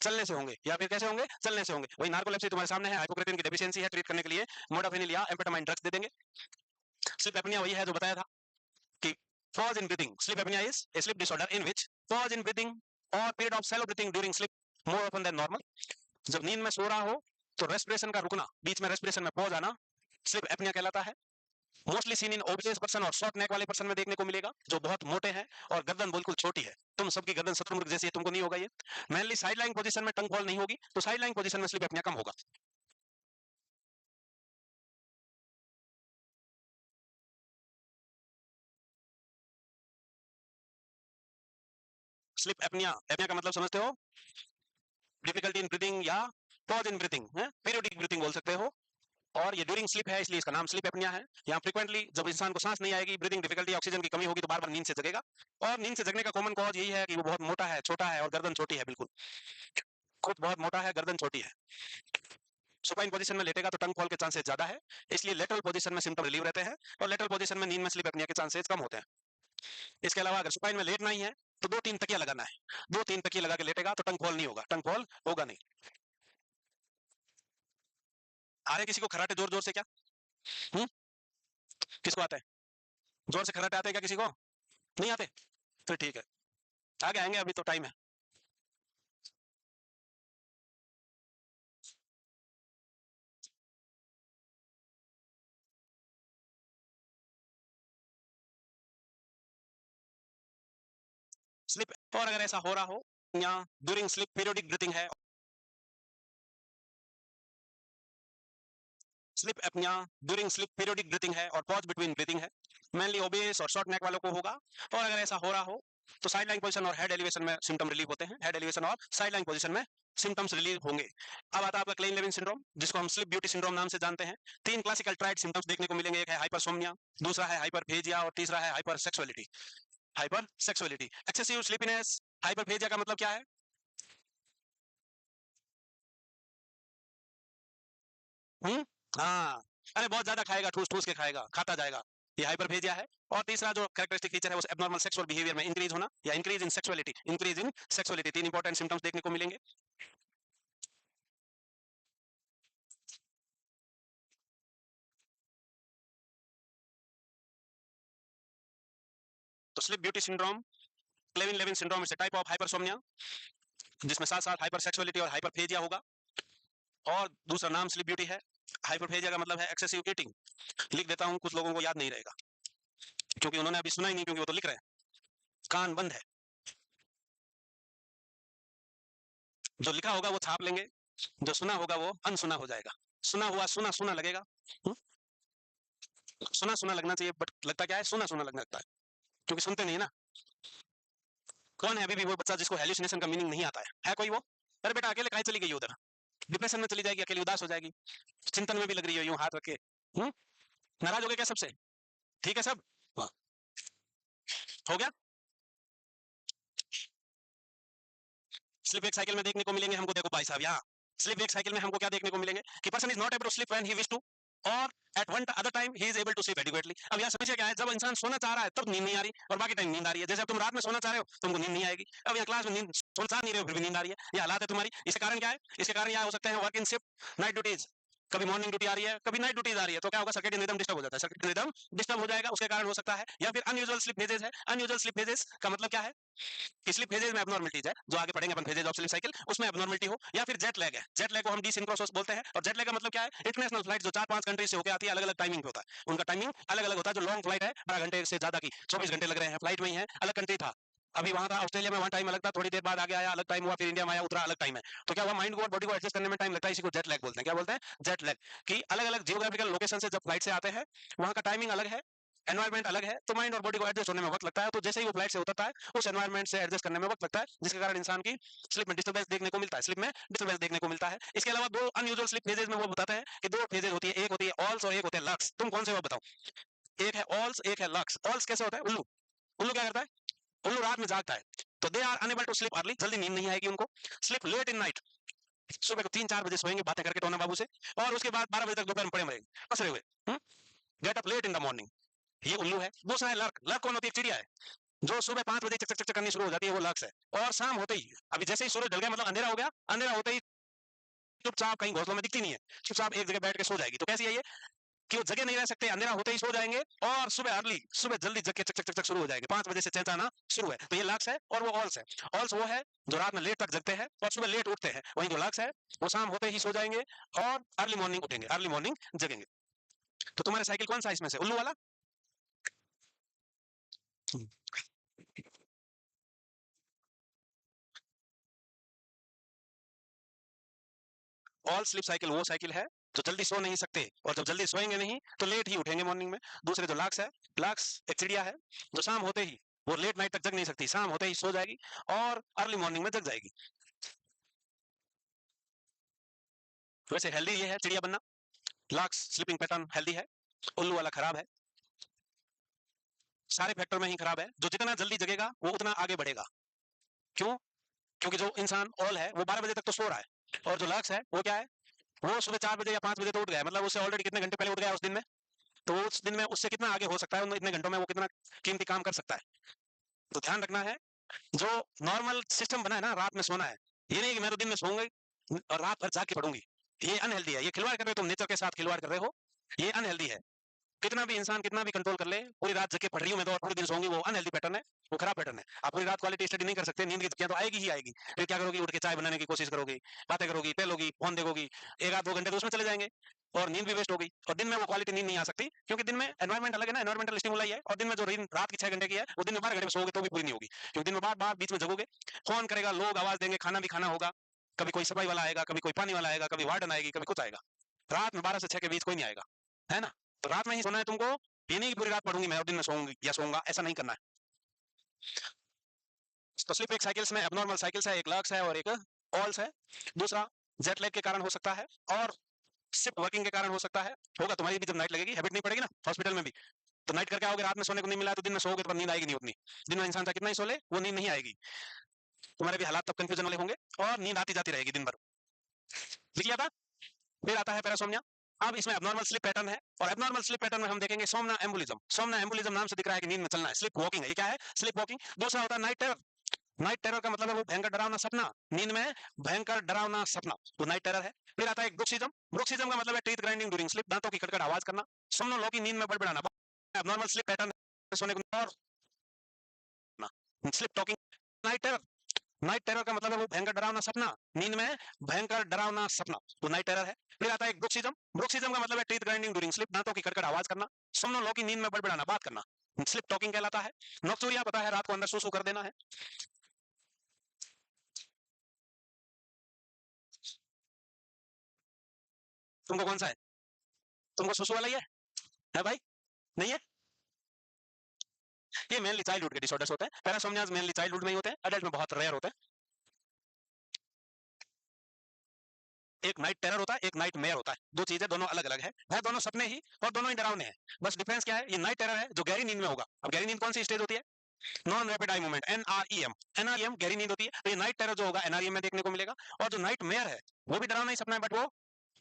चलने से होंगे, या फिर कैसे होंगे, चलने से होंगे। वही नार्कोलेप्सी तुम्हारे सामने है, हाइपोक्रेटिन की डेफिशिएंसी है, ट्रीट करने के लिए मोडाफिनिल या एम्फेटामाइन ड्रग्स दे देंगे। स्लीप एपनिया वही है जो बताया था कि pause in breathing, sleep apnea is a sleep disorder in which pause in breathing or period of shallow breathing during sleep more often than normal। जब नींद में सो रहा हो तो रेस्पिरेशन का रुकना, बीच में रेस्पिरेशन में पॉज आना, स्लीप एपनिया कहलाता है। Mostly seen in obese person और शॉर्ट नेक वाले पर्सन में देखने को मिलेगा, जो बहुत मोटे हैं और गर्दन बिल्कुल छोटी है। तुम सबकी गर्दन शतुरमुर्ग जैसी है, तुमको नहीं होगा ये। मेनली साइड लाइन पोजीशन में टंग फॉल नहीं होगी, तो साइड लाइन पोजीशन में स्लिप अपने कम होगा। स्लिप एपनिया, एपनिया का मतलब समझते हो? डिफिकल्टी इन ब्रीथिंग या पॉज इन ब्रीथिंग है, पीरियोडिक ब्रीथिंग बोल सकते हो। और ये ड्यूरिंग स्लीप है, इसलिए इसका नाम स्लीप एपनिया है। यहाँ फ्रीक्वेंटली जब इंसान को सांस नहीं आएगी, ब्रीदिंग डिफिकल्टी, ऑक्सीजन की कमी होगी, तो बार बार नींद से जगेगा। और नींद से जगने का कॉमन कॉज यही है कि वो बहुत मोटा है, छोटा है और गर्दन छोटी है, बिल्कुल खुद बहुत मोटा है, गर्दन छोटी है। सुपाइन पोजीशन में लेटेगा तो टंग फॉल के चांसेस ज्यादा है, इसलिए लेटरल पोजीशन में सिम्टम रिलीव रहते हैं, और लेटरल पोजीशन में नींद में स्लीप एपनिया के चांसेस कम होते हैं। इसके अलावा अगर सुपाइन में लेटना ही है तो 2-3 तकिया लगाना है, 2-3 तकिया लगा के लेटेगा तो टंग फॉल नहीं होगा, टंग फॉल होगा नहीं। आ रहे किसी को खराटे जोर जोर से क्या? हम्म? किसको आता है? जोर से खराटे आते हैं क्या किसी को? नहीं आते? फिर ठीक है, आगे आएंगे, अभी तो टाइम है। स्लिप, और अगर ऐसा हो रहा हो या ड्यूरिंग स्लिप पीरियोडिक ब्रीथिंग है, slip apnoea during slip periodic breathing है और पॉज बिटवीन ब्रीथिंग है, मेनली ओबेस और शॉर्ट नेक वालों को होगा। और अगर ऐसा हो रहा हो तो साइड लाइन पोजिशन और हेड एलिवेशन में सिम्टम रिलीव होते हैं, हेड एलिवेशन और साइड लाइन पोजिशन में सिम्टम्स रिलीव होंगे। अब आता है आपका क्लेन लेविन सिंड्रोम, जिसको हम स्लिप ब्यूटी सिंड्रोम नाम से जानते हैं। 3 क्लासिकल ट्राइड सिम्टम्स देखने को मिलेंगे, एक है हाइपरसोम्निया, दूसरा है हाइपरफेजिया और तीसरा है hypersexuality. Hypersexuality, excessive sleepiness. Hyperphagia का मतलब क्या है? हम्म, हाँ, अरे बहुत ज्यादा खाएगा, ठूस ठूस के खाएगा, खाता जाएगा, ये हाइपरफेजिया है। और तीसरा जो कैरेक्टरिस्टिक फीचर है वो एब्नॉर्मल सेक्सुअल बिहेवियर में इंक्रीज होना या increase in sexuality, increase in sexuality, 3 important symptoms देखने को मिलेंगे। तो sleep beauty syndrome, Kleine Levin syndrome is type of hypersomnia, जिसमें साथ साथ हाइपरसेक्सुअलिटी और हाइपरफेजिया होगा। और दूसरा नाम स्लिप ब्यूटी है। हाइपरफेजिया का मतलब है एक्सेसिव ईटिंग। लिख देता हूँ, कुछ लोगों को याद नहीं रहेगा क्योंकि उन्होंने अभी सुना ही नहीं, क्योंकि वो तो लिख रहे हैं, कान बंद है। जो लिखा होगा वो छाप लेंगे, जो सुना होगा वो अनसुना हो जाएगा। सुना हुआ सुना सुना लगेगा। हुँ? सुना सुना लगना चाहिए, बट लगता क्या है, सुना सुना लगने लगता है, क्योंकि सुनते नहीं है ना। कौन है अभी भी वो बच्चा जिसको हेल्यूसिनेशन का मीनिंग नहीं आता है कोई वो? अरे बेटा अकेले काहे चली गई उधर? डिप्रेशन में चली जाएगी, अकेली उदास हो जाएगी, चिंतन में भी लग रही है यूं हाथ रख के। हम्म? नाराज हो गए क्या सबसे? ठीक है सब? हाँ, हो गया। स्लिप वेक साइकिल में देखने को मिलेंगे हमको, देखो भाई साहब यहाँ स्लिप वेक साइकिल में हमको क्या देखने को मिलेंगे कि person is not able to sleep when he wish to, और at one other time he is able to sleep adequately. अब यहाँ समस्या क्या है, जब इंसान सोना चाह रहा है तब नींद नहीं आ रही, और बाकी टाइम नींद आ रही है। जैसे अब तुम रात में सोना चाह रहे हो, तुमको नींद नहीं आएगी। अब यहाँ क्लास में नींद सोना नहीं रहे हो, फिर भी नींद आ रही है, ये हालात है तुम्हारी। इसके कारण क्या है? इसके कारण यहाँ हो सकते हैं work in shift, night duties, कभी मॉर्निंग ड्यूटी आ रही है, कभी नाइट ड्यूटीज आ रही है, तो क्या होगा, सर्केडियन रिदम डिस्टर्ब हो जाता है, सर्केडियन रिदम डिस्टर्ब हो जाएगा, उसके कारण हो सकता है। या फिर अनयूजुअल स्लीप फेजेस है। अनयूजुअल स्लीप फेजेस का मतलब क्या है? स्लीप फेजेस में एबनॉर्मलिटीज है, जो आगे पढ़ेंगे अपन फेजेस ऑफ स्लीप साइकिल, उसमें एबनॉर्मलिटी हो। या फिर जेट लैग है, जेट लैग को हम डीसिंक्रोसिस बोलते हैं। और जेट लैग का मतलब क्या है? इंटरनेशनल फ्लाइट जो 4-5 कंट्री से होकर आती है, अलग अलग टाइमिंग पे होता है, उनका टाइमिंग अलग अलग होता है। जो लॉन्ग फ्लाइट है 12 घंटे से ज्यादा की, 24 घंटे लग रहे हैं, फ्लाइट में ही है, अलग कंट्री था, अभी वहां था ऑस्ट्रेलिया में, वहां टाइम अलग था, थोड़ी देर बाद आगे आया, अलग टाइम हुआ, फिर इंडिया में आया, उतरा, अलग टाइम है। तो क्या हुआ, माइंड को और बॉडी को एडजस्ट करने में टाइम लगता है, इसी को जेट लैग बोलते हैं। क्या बोलते हैं? Jet lag. कि अलग अलग जियोग्राफिकल लोकेशन से जब फ्लाइट से आते हैं, वहां का टाइमिंग अलग है, एनवायरमेंट अलग है, तो माइंड और बॉडी को एडजस्ट होने में वक्त लगता है। तो जैसे ही वो फ्लाइट से उतरता है, उस एनवायरमेंट से एडजस्ट करने में वक्त लगता है, जिसके कारण इंसान की स्लिप में डिस्टर्बेंस देखने को मिलता है, स्लिप में डिस्टर्बेंस देखने को मिलता है। इसके अलावा 2 अनयूजुअल स्लिप फेजेस में वो बताते हैं कि 2 फेजेस होती है, एक होती है ऑल्स और एक होते हैं लक्स। तुम कौन से हो बताओ? एक है ऑल्स, एक है लक्स। ऑल्स कैसे होता है? उल्लू। उल्लू क्या करता है? उल्लू रात में जागता है, तो they are unable to sleep early, जल्दी नींद नहीं आएगी उनको। स्लीप लेट इन नाइट, सुबह को 3-4 बजे सोएंगे बातें करके टोना बाबू से, और उसके बाद 12 बजे तक दोपहर में पड़े मरेंगे पसरे हुए। Get up late in the morning, ये उल्लू है। दूसरा है लर्क। लर्क कौन होती है? एक चिड़िया है, जो सुबह 5 बजे चक चक चक करनी शुरू हो जाती है, वो लक्स है। और शाम होते ही, अभी जैसे ही सूरज ढल गया मतलब अंधेरा हो गया, अंधेरा होते ही चुपचाप, कहीं घोंसलों में दिखती नहीं है, चुपचाप एक जगह बैठ के सो जाएगी। तो कैसी है ये? कि वो जगह नहीं रह सकते, अंधेरा होते ही सो जाएंगे, और सुबह अर्ली, सुबह जल्दी जग के चक चक चक चक शुरू हो जाएंगे, 5 बजे से चहचहाना शुरू है। तो ये लक्स है, और वो ऑल्स है। ऑल्स वो है जो रात में लेट तक जगते हैं और सुबह लेट उठते हैं, वहीं जो लक्स है वो शाम होते ही सो जाएंगे और अर्ली मॉर्निंग उठेंगे, अर्ली मॉर्निंग जगेंगे। तो तुम्हारे साइकिल कौन सा है इसमें से, उल्लू वाला? ऑल स्लीप साइकिल वो साइकिल है जो जल्दी सो नहीं सकते, और जब जल्दी सोएंगे नहीं तो लेट ही उठेंगे मॉर्निंग में। दूसरे जो लाक्स है, लाक्स एक चिड़िया है जो शाम होते ही, वो लेट नाइट तक जग नहीं सकती, शाम होते ही सो जाएगी और अर्ली मॉर्निंग में जग जाएगी। वैसे हेल्दी ये है चिड़िया बनना, लाक्स स्लीपिंग पैटर्न हेल्दी है, उल्लू वाला खराब है। सारे फैक्टर में ही खराब है। जो जितना जल्दी जगेगा वो उतना आगे बढ़ेगा। क्यों? क्योंकि जो इंसान ऑल है वो 12 बजे तक तो सो रहा है, और जो लक्स है वो क्या है, वो सुबह 4 बजे या 5 बजे तो उठ गया है, मतलब उससे ऑलरेडी कितने घंटे पहले उठ गया है उस दिन में। तो वो उस दिन में उससे कितना आगे हो सकता है, इतने घंटों में वो कितना कीमती काम कर सकता है। तो ध्यान रखना है, जो नॉर्मल सिस्टम बना है ना रात में सोना है, ये नहीं कि मैं तो दिन में सोऊंगी और रात भर जाग के पढ़ूंगी, ये अनहेल्दी है। ये खिलवाड़ कर रहे हो तुम, नेचर के साथ खिलवाड़ कर रहे हो, ये अनहेल्दी है। कितना भी इंसान कितना भी कंट्रोल कर ले, पूरी रात जग के पढ़ रही हूँ मैं तो और पूरे दिन सोऊंगी, वो अनहेल्दी पैटर्न है, वो खराब पैटर्न है। आप पूरी रात क्वालिटी स्टडी नहीं कर सकते, नींद की तकियां तो आएगी ही आएगी। फिर क्या करोगी, उठ के चाय बनाने की कोशिश करोगी, बातें करोगी, टहलोगी, फोन देखोगी, एक आध 2 घंटे तो उसमें चले जाएंगे और नींद भी वेस्ट होगी। और दिन में वो क्वालिटी नींद नहीं आ सकती, क्योंकि दिन में एनवायरमेंट अलग है ना, एनवायरमेंटल स्टिमुलाई है। और दिन में जो रात की 6 घंटे की है वो दिन में 12 घंटे में सोओगे तो भी पूरी नहीं होगी, क्योंकि दिन में बार बार बीच में जगोगे, फोन करेगा, लोग आवाज देंगे, खाना भी खाना होगा, कभी कोई सफाई वाला आएगा, कभी कोई पानी वाला आएगा, कभी वार्डन आएगी, कभी कुछ आएगा। रात में 12 से 6 के बीच कोई नहीं आएगा, है ना। तो रात में ही सोना है तुमको, ये नहीं कि पूरी रात पढ़ूंगी मैं और दिन में सोऊंगी या सोऊंगा, ऐसा नहीं करना है। तो स्लीप एक साइकिल्स में एबनॉर्मल साइकिल्स है, एक लक्स है और एक ऑल्स है। दूसरा जेट लैग के कारण हो सकता है और शिफ्ट वर्किंग के कारण हो सकता है। होगा तुम्हारी भी, जब नाइट लगेगी, हैबिट नहीं पड़ेगी ना हॉस्पिटल में भी, तो नाइट करके आओगे, रात में सोने को नहीं मिला तो दिन में सोओगे तो नींद आएगी नहीं उतनी। दिन में इंसान चाहे कितना ही सो ले, वो नींद नहीं आएगी, तुम्हारे भी हालात तब कंफ्यूजन वाले होंगे और नींद आती जाती रहेगी दिन भर। लिख लिया था। फिर आता है पैरासोम्निया। अब इसमें एबनॉर्मल स्लीप पैटर्न है, और एबनॉर्मल स्लीप पैटर्न में हम देखेंगे सोमना एम्बुलिज्म। सोमना एम्बुलिज्म नाम से दिख रहा है कि नींद में चलना है, स्लीप वॉकिंग है, ये क्या है, स्लीप वॉकिंग। दूसरा होता है नाइट टेरर। नाइट टेरर का मतलब है वो भयंकर डरावना सपना, नींद में भयंकर डरावना सपना, वो नाइट टेरर है। फिर आता है एक ब्रुक्सिज्म। ब्रुक्सिज्म का मतलब है टीथ ग्राइंडिंग ड्यूरिंग स्लीप, दांतों की कड़कड़ आवाज करना, सोमनोलॉकी, नींद में बड़बड़ाना। एबनॉर्मल स्लीप पैटर्न, सोने को और sleep talking. Night terror, night terror का मतलब है वो भयंकर डरावना सपना, नींद में भयंकर डरावना सपना, तो नाइट टेरर है। फिर आता है एक ब्रुक्सिज्म। ब्रुक्सिज्म का मतलब है टीथ ग्राइंडिंग ड्यूरिंग स्लीप, दांतों की कड़कड़ आवाज करना, सोमनोलॉकी, नींद में बड़बड़ाना, बात करना, स्लिप टॉकिंग कहलाता है। नॉक्टूरिया पता है रात को अंदर सू कर देना है। तुमको कौन सा है, तुमको सुसु वाला ही है भाई? नहीं है, ये मेनली चाइल्डहुड के डिसऑर्डर्स होते हैं। पैरासोम्नियाज मेनली चाइल्डहुड में ही होते हैं, एडल्ट में बहुत रेयर होते हैं। एक नाइट टेरर होता है, एक नाइट मेयर होता है, दो चीजें, दोनों अलग अलग है दोनों सपने ही और दोनों ही डरावने हैं। बस डिफरेंस क्या है, ये नाइट टेरर है जो गहरी नींद में होगा। अब गहरी नींद कौन सी स्टेज होती है, non rapid eye movement, NREM. NREM गहरी नींद होती है, तो ये नाइट टेरर जो होगा एनआरईएम में देखने को मिलेगा। और जो नाइट मेयर है वो भी डरावना ही सपना है, बट वो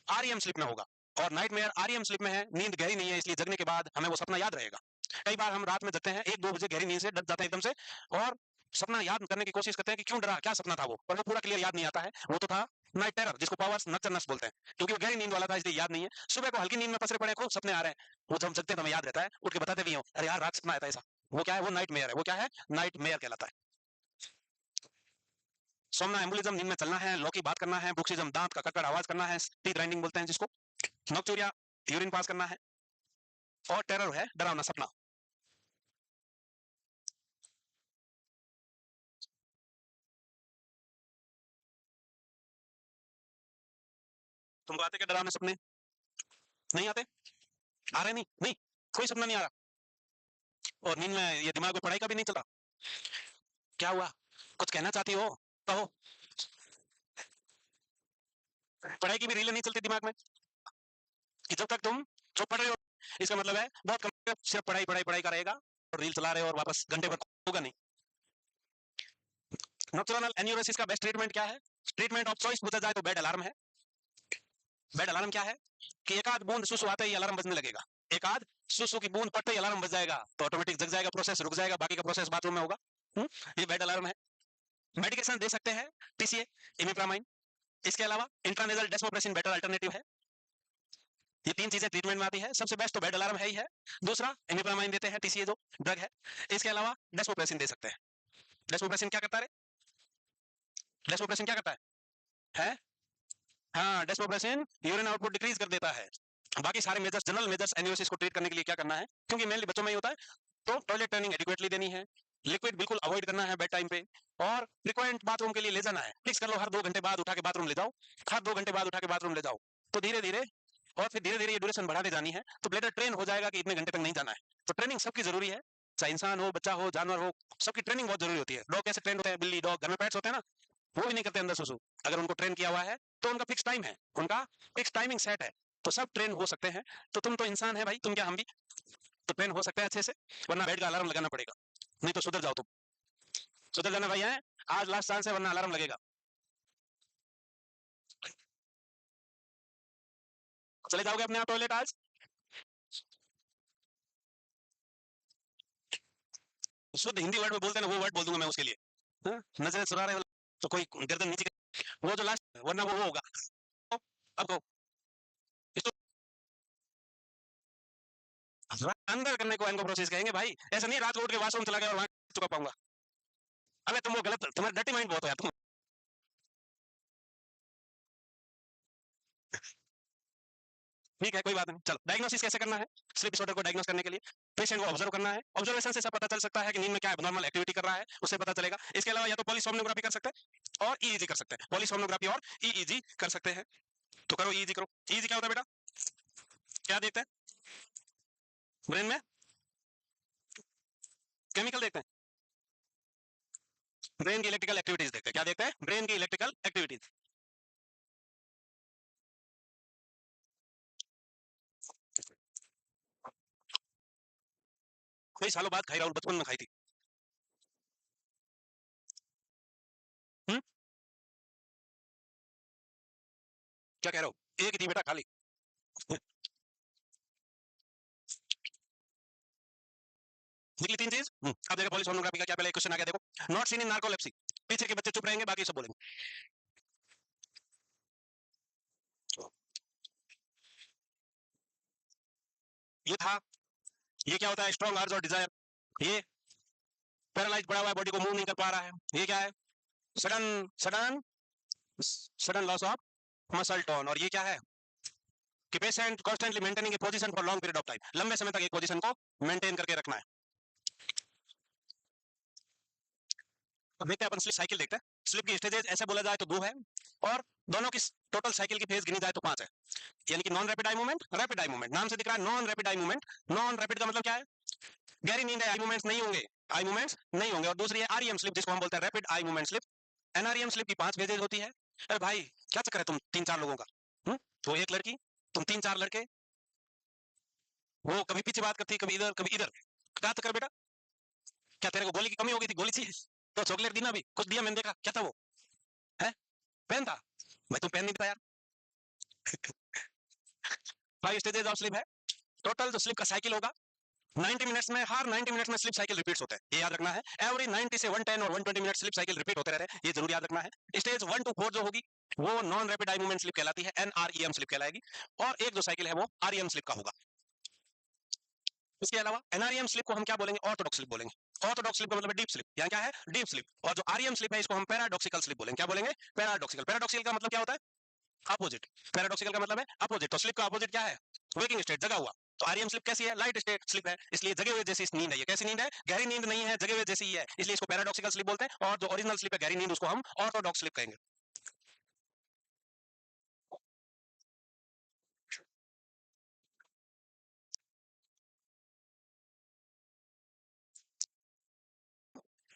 आरईएम स्लिप में होगा। और नाइट मेयर आरईएम स्लिप में है, नींद गहरी नहीं है, इसलिए जगने के बाद हमें वो सपना याद रहेगा। कई बार हम रात में जगते हैं 1-2 बजे, गहरी नींद से डर जाते हैं एकदम से, और सपना याद करने की कोशिश करते हैं कि क्यों डरा, क्या सपना था वो, पर वो पूरा क्लियर याद नहीं आता है। वो तो था नाइट टेरर, जिसको पावर्स नक्चरनस बोलते हैं, क्योंकि वो गहरी नींद वाला था इसलिए याद नहीं है। सुबह को हल्की नींद में पसरे पड़े खूब सपने आ रहे हैं, वो जब जगते हैं तो हमें याद रहता है, उठ के बताते भी हो, अरे यार रात सपना आया था ऐसा। वो क्या है, वो नाइट मेयर है। वो क्या है, नाइट मेयर कहलाता है। सोमना एम्बुलिज्म, नींद में चलना है, लॉकी बात करना है, ब्रुक्सिज्म दांत का कड़कड़ आवाज करना है, टीथ ग्राइंडिंग बोलते हैं जिसको। नॉक्टूरिया यूरिन पास करना है, और टेरर है डरावना सपना। तुमको आते क्या डरावने सपने? नहीं आते? आ रहे नहीं? नहीं, कोई सपना नहीं आ रहा? और नींद में ये दिमाग में पढ़ाई का भी नहीं चल रहा? क्या हुआ, कुछ कहना चाहती हो, कहो। पढ़ाई की भी रीलें नहीं चलती दिमाग में, कि जब तक तुम जो पढ़ रहे हो, इसका मतलब है बहुत कम सिर्फ पढ़ाई पढ़ाई पढ़ाई का रहेगा, और रील चला रहे हो और वापस घंटे भर होगा नहीं। नॉक्टर्नल एन्यूरेसिस का बेस्ट ट्रीटमेंट क्या है? ट्रीटमेंट ऑफ चॉइस पूछा जाए तो बेड अलार्म है। बेड अलार्म क्या है, कि एक आध बूंद सुसु आते ही अलार्म बजने लगेगा, एक आध सुसु की बूंद पड़ते ही अलार्म बज जाएगा, तो ऑटोमेटिक जग जाएगा, प्रोसेस रुक जाएगा, बाकी का प्रोसेस बाथरूम में होगा। ये बेड अलार्म है। मेडिकेशन दे सकते हैं, टीसीए, इमिप्रामाइन। इसके अलावा इंट्रानेजल डेस्मोप्रेसिन बेटर अल्टरनेटिव है। ये 3 चीजें ट्रीटमेंट में आती है, सबसे बेस्ट तो बेड अलार्म है ही है। दूसरा इमिप्रामाइन देते हैं, टीसीए जो ड्रग है। इसके अलावा डेस्मोप्रेसिन दे सकते हैं। डेस्मोप्रेसिन क्या करता है? डेस्मोप्रेसिन क्या करता है? हाँ, डेस्मोप्रेसिन यूरिन आउटपुट डिक्रीज कर देता है, बाकी सारे मेजर्स, जनरल मेजर्स एनियोसिस को ट्रीट करने के लिए क्या करना है, क्योंकि मेनली बच्चों में ही होता है, तो टॉयलेट ट्रेनिंग एडिक्वेटली देनी है, लिक्विड बिल्कुल अवॉइड करना है बेड टाइम पे, और फ्रिक्वेंट बाथरूम के लिए ले जाना है, फिक्स कर लो हर 2 घंटे बाद उठा के बाथरूम ले जाओ, हर 2 घंटे बाद उठा के बाथरूम ले जाओ, तो धीरे धीरे और फिर धीरे धीरे ये ड्यूरेशन बढ़ाते जानी है, तो ब्लैडर ट्रेन हो जाएगा कि इतने घंटे तक नहीं जाना है। तो ट्रेनिंग सबकी जरूरी है, चाहे इंसान हो, बच्चा हो, जानवर हो, सबकी ट्रेनिंग बहुत जरूरी होती है। डॉग कैसे ट्रेन होते हैं, बिल्ली डॉग घर में पेट्स होते हैं ना, वो भी नहीं करते अंदर सुसु, अगर उनको ट्रेन किया हुआ है तो उनका फिक्स टाइम है, उनका फिक्स टाइमिंग सेट है, तो सब ट्रेन हो सकते हैं। तो तुम तो इंसान है भाई, तुम क्या हम भी, तो ट्रेन हो सकते हैं अच्छे से, वरना बेड का अलार्म लगाना पड़ेगा, नहीं तो सुधर जाओ तुम, सुधर जाना भाई है, आज लास्ट चांस है, वरना अलार्म लगेगा। चले जाओगे अपने आप टॉयलेट आज? शुद्ध हिंदी वर्ड में बोलते हैं ना, वो वर्ड बोल दूंगा मैं उसके लिए, हाँ? नजर चुरा रहे हो तो कोई गर्दन नीचे वो जो लास्ट, वरना वो होगा। अब कहो, इसको अंदर करने को इनको प्रोसेस कहेंगे भाई, ऐसा नहीं रात को उठ के वॉशरूम चला गया और वहां चुका पाऊंगा। अबे तुम वो गलत, तुम्हारा डर्टी माइंड बहुत हो यार तुम। ठीक है कोई बात नहीं, चलो डायग्नोसिस कैसे करना है, स्लीप डिसऑर्डर को डायग्नोस करने के लिए पेशेंट को ऑब्जर्व करना है, ऑब्जर्वेशन से सब पता चल सकता है कि नींद में क्या नॉर्मल एक्टिविटी कर रहा है, उससे पता चलेगा। इसके अलावा या तो पॉलीसोमनोग्राफी कर सकते हैं और ईईजी कर सकते हैं, पॉलीसोमनोग्राफी और ईईजी कर सकते हैं। तो करो ईईजी, करो ईईजी। क्या होता है बेटा, क्या देखते हैं ब्रेन में, केमिकल देखते हैं, ब्रेन की इलेक्ट्रिकल एक्टिविटीज देखते हैं। क्या देखते हैं, ब्रेन की इलेक्ट्रिकल एक्टिविटीज। कई सालों बाद खाई, राहुल बचपन में खाई थी। हम्म, क्या कह रहे हो, एक ही थी बेटा खाली। निकली 3 चीज। अब देखो पॉलीसोमनोग्राफी का क्या, पहले क्वेश्चन आ गया देखो, नॉट सीन इन नार्कोलेप्सी, पीछे के बच्चे चुप रहेंगे, बाकी सब बोलेंगे। ये था, ये क्या होता है, स्ट्रॉन्ग अर्ज और डिजायर, ये पैरालाइज पड़ा हुआ है, बॉडी को मूव नहीं कर पा रहा है, ये क्या है, sudden sudden sudden loss of muscle tone, और ये क्या है कि patient constantly maintaining A position for long period of time, लंबे समय तक एक पोजीशन को मेंटेन करके रखना है। अब देखते हैं अपन स्लिप साइकिल देखते हैं। स्लिप की स्टेजेस ऐसे बोला जाए तो 2 है, और दोनों की टोटल साइकिल की फेज गिनी जाए तो 5 है, यानी कि non rapid eye movement, rapid eye movement, नाम से दिख रहा है non rapid eye movement. Non rapid का मतलब क्या है, गहरी नींद है, आई मूवमेंट्स नहीं होंगे, आई मूवमेंट्स नहीं होंगे। और दूसरी है आरईएम स्लिप, जिसको हम बोलते हैं rapid eye movement slip. NREM slip की 5 फेजेज होती है। अरे भाई क्या चक्कर है, तुम 3-4 लोगों का, वो एक लड़की, तुम 3-4 लड़के, वो कभी पीछे बात करती, कभी इधर कभी इधर, क्या चक्कर बेटा, क्या तेरे को गोली की कमी हो गई थी, गोली चाहिए तो चॉकलेट दी ना, अभी कुछ दिया मैंने देखा, क्या था वो, है पेन था भाई, तुम पेन नहीं दिया यार। 5 स्टेजेस ऑफ स्लिप है, टोटल जो स्लिप का साइकिल होगा 90 मिनट्स में, हर 90 मिनट्स में स्लिप साइकिल रिपीट्स होते हैं, ये याद रखना है। एवरी 90 से 110 और 120 मिनट स्लिप साइकिल रिपीट होते रहते हैं, ये जरूर याद रखना है। स्टेज 1 to 4 जो होगी वो non rapid eye movement slip कहलाती है, एनआरईएम स्लिप कहलाएगी, और एक जो साइकिल है वो आरईएम स्लिप का होगा। इसके अलावा एनआरईएम स्लिप को हम क्या बोलेंगे, ऑर्थोडॉक्स स्लिप बोलेंगे। ऑर्थोडॉक्स स्लिप का मतलब डीप स्लिप, यहाँ क्या है, डीप स्लिप। और जो आरईएम स्लिप है इसको हम पैराडॉक्सिकल स्लिप बोलेंगे। क्या बोलेंगे, पैराडॉक्सिकल। पैराडॉक्सिकल का मतलब क्या होता है, अपोजिट। पैराडॉक्सिकल का मतलब है अपोजिट, तो स्लिप का अपोजिट क्या है, वेकिंग स्टेट, जगा हुआ। तो आरईएम स्लिप कैसी है, लाइट स्टेट स्लिप है, इसलिए जगे हुए जैसी नींद है। ये कैसी नींद है, गहरी नींद नहीं है, जगे हुए जैसी ही है, इसलिए इसको पैराडॉक्सिकल स्लिप बोलते हैं। और जो ओरिजिनल स्लिप है गहरी नींद, उसको हम ऑर्थोडॉक्स स्लिप कहेंगे।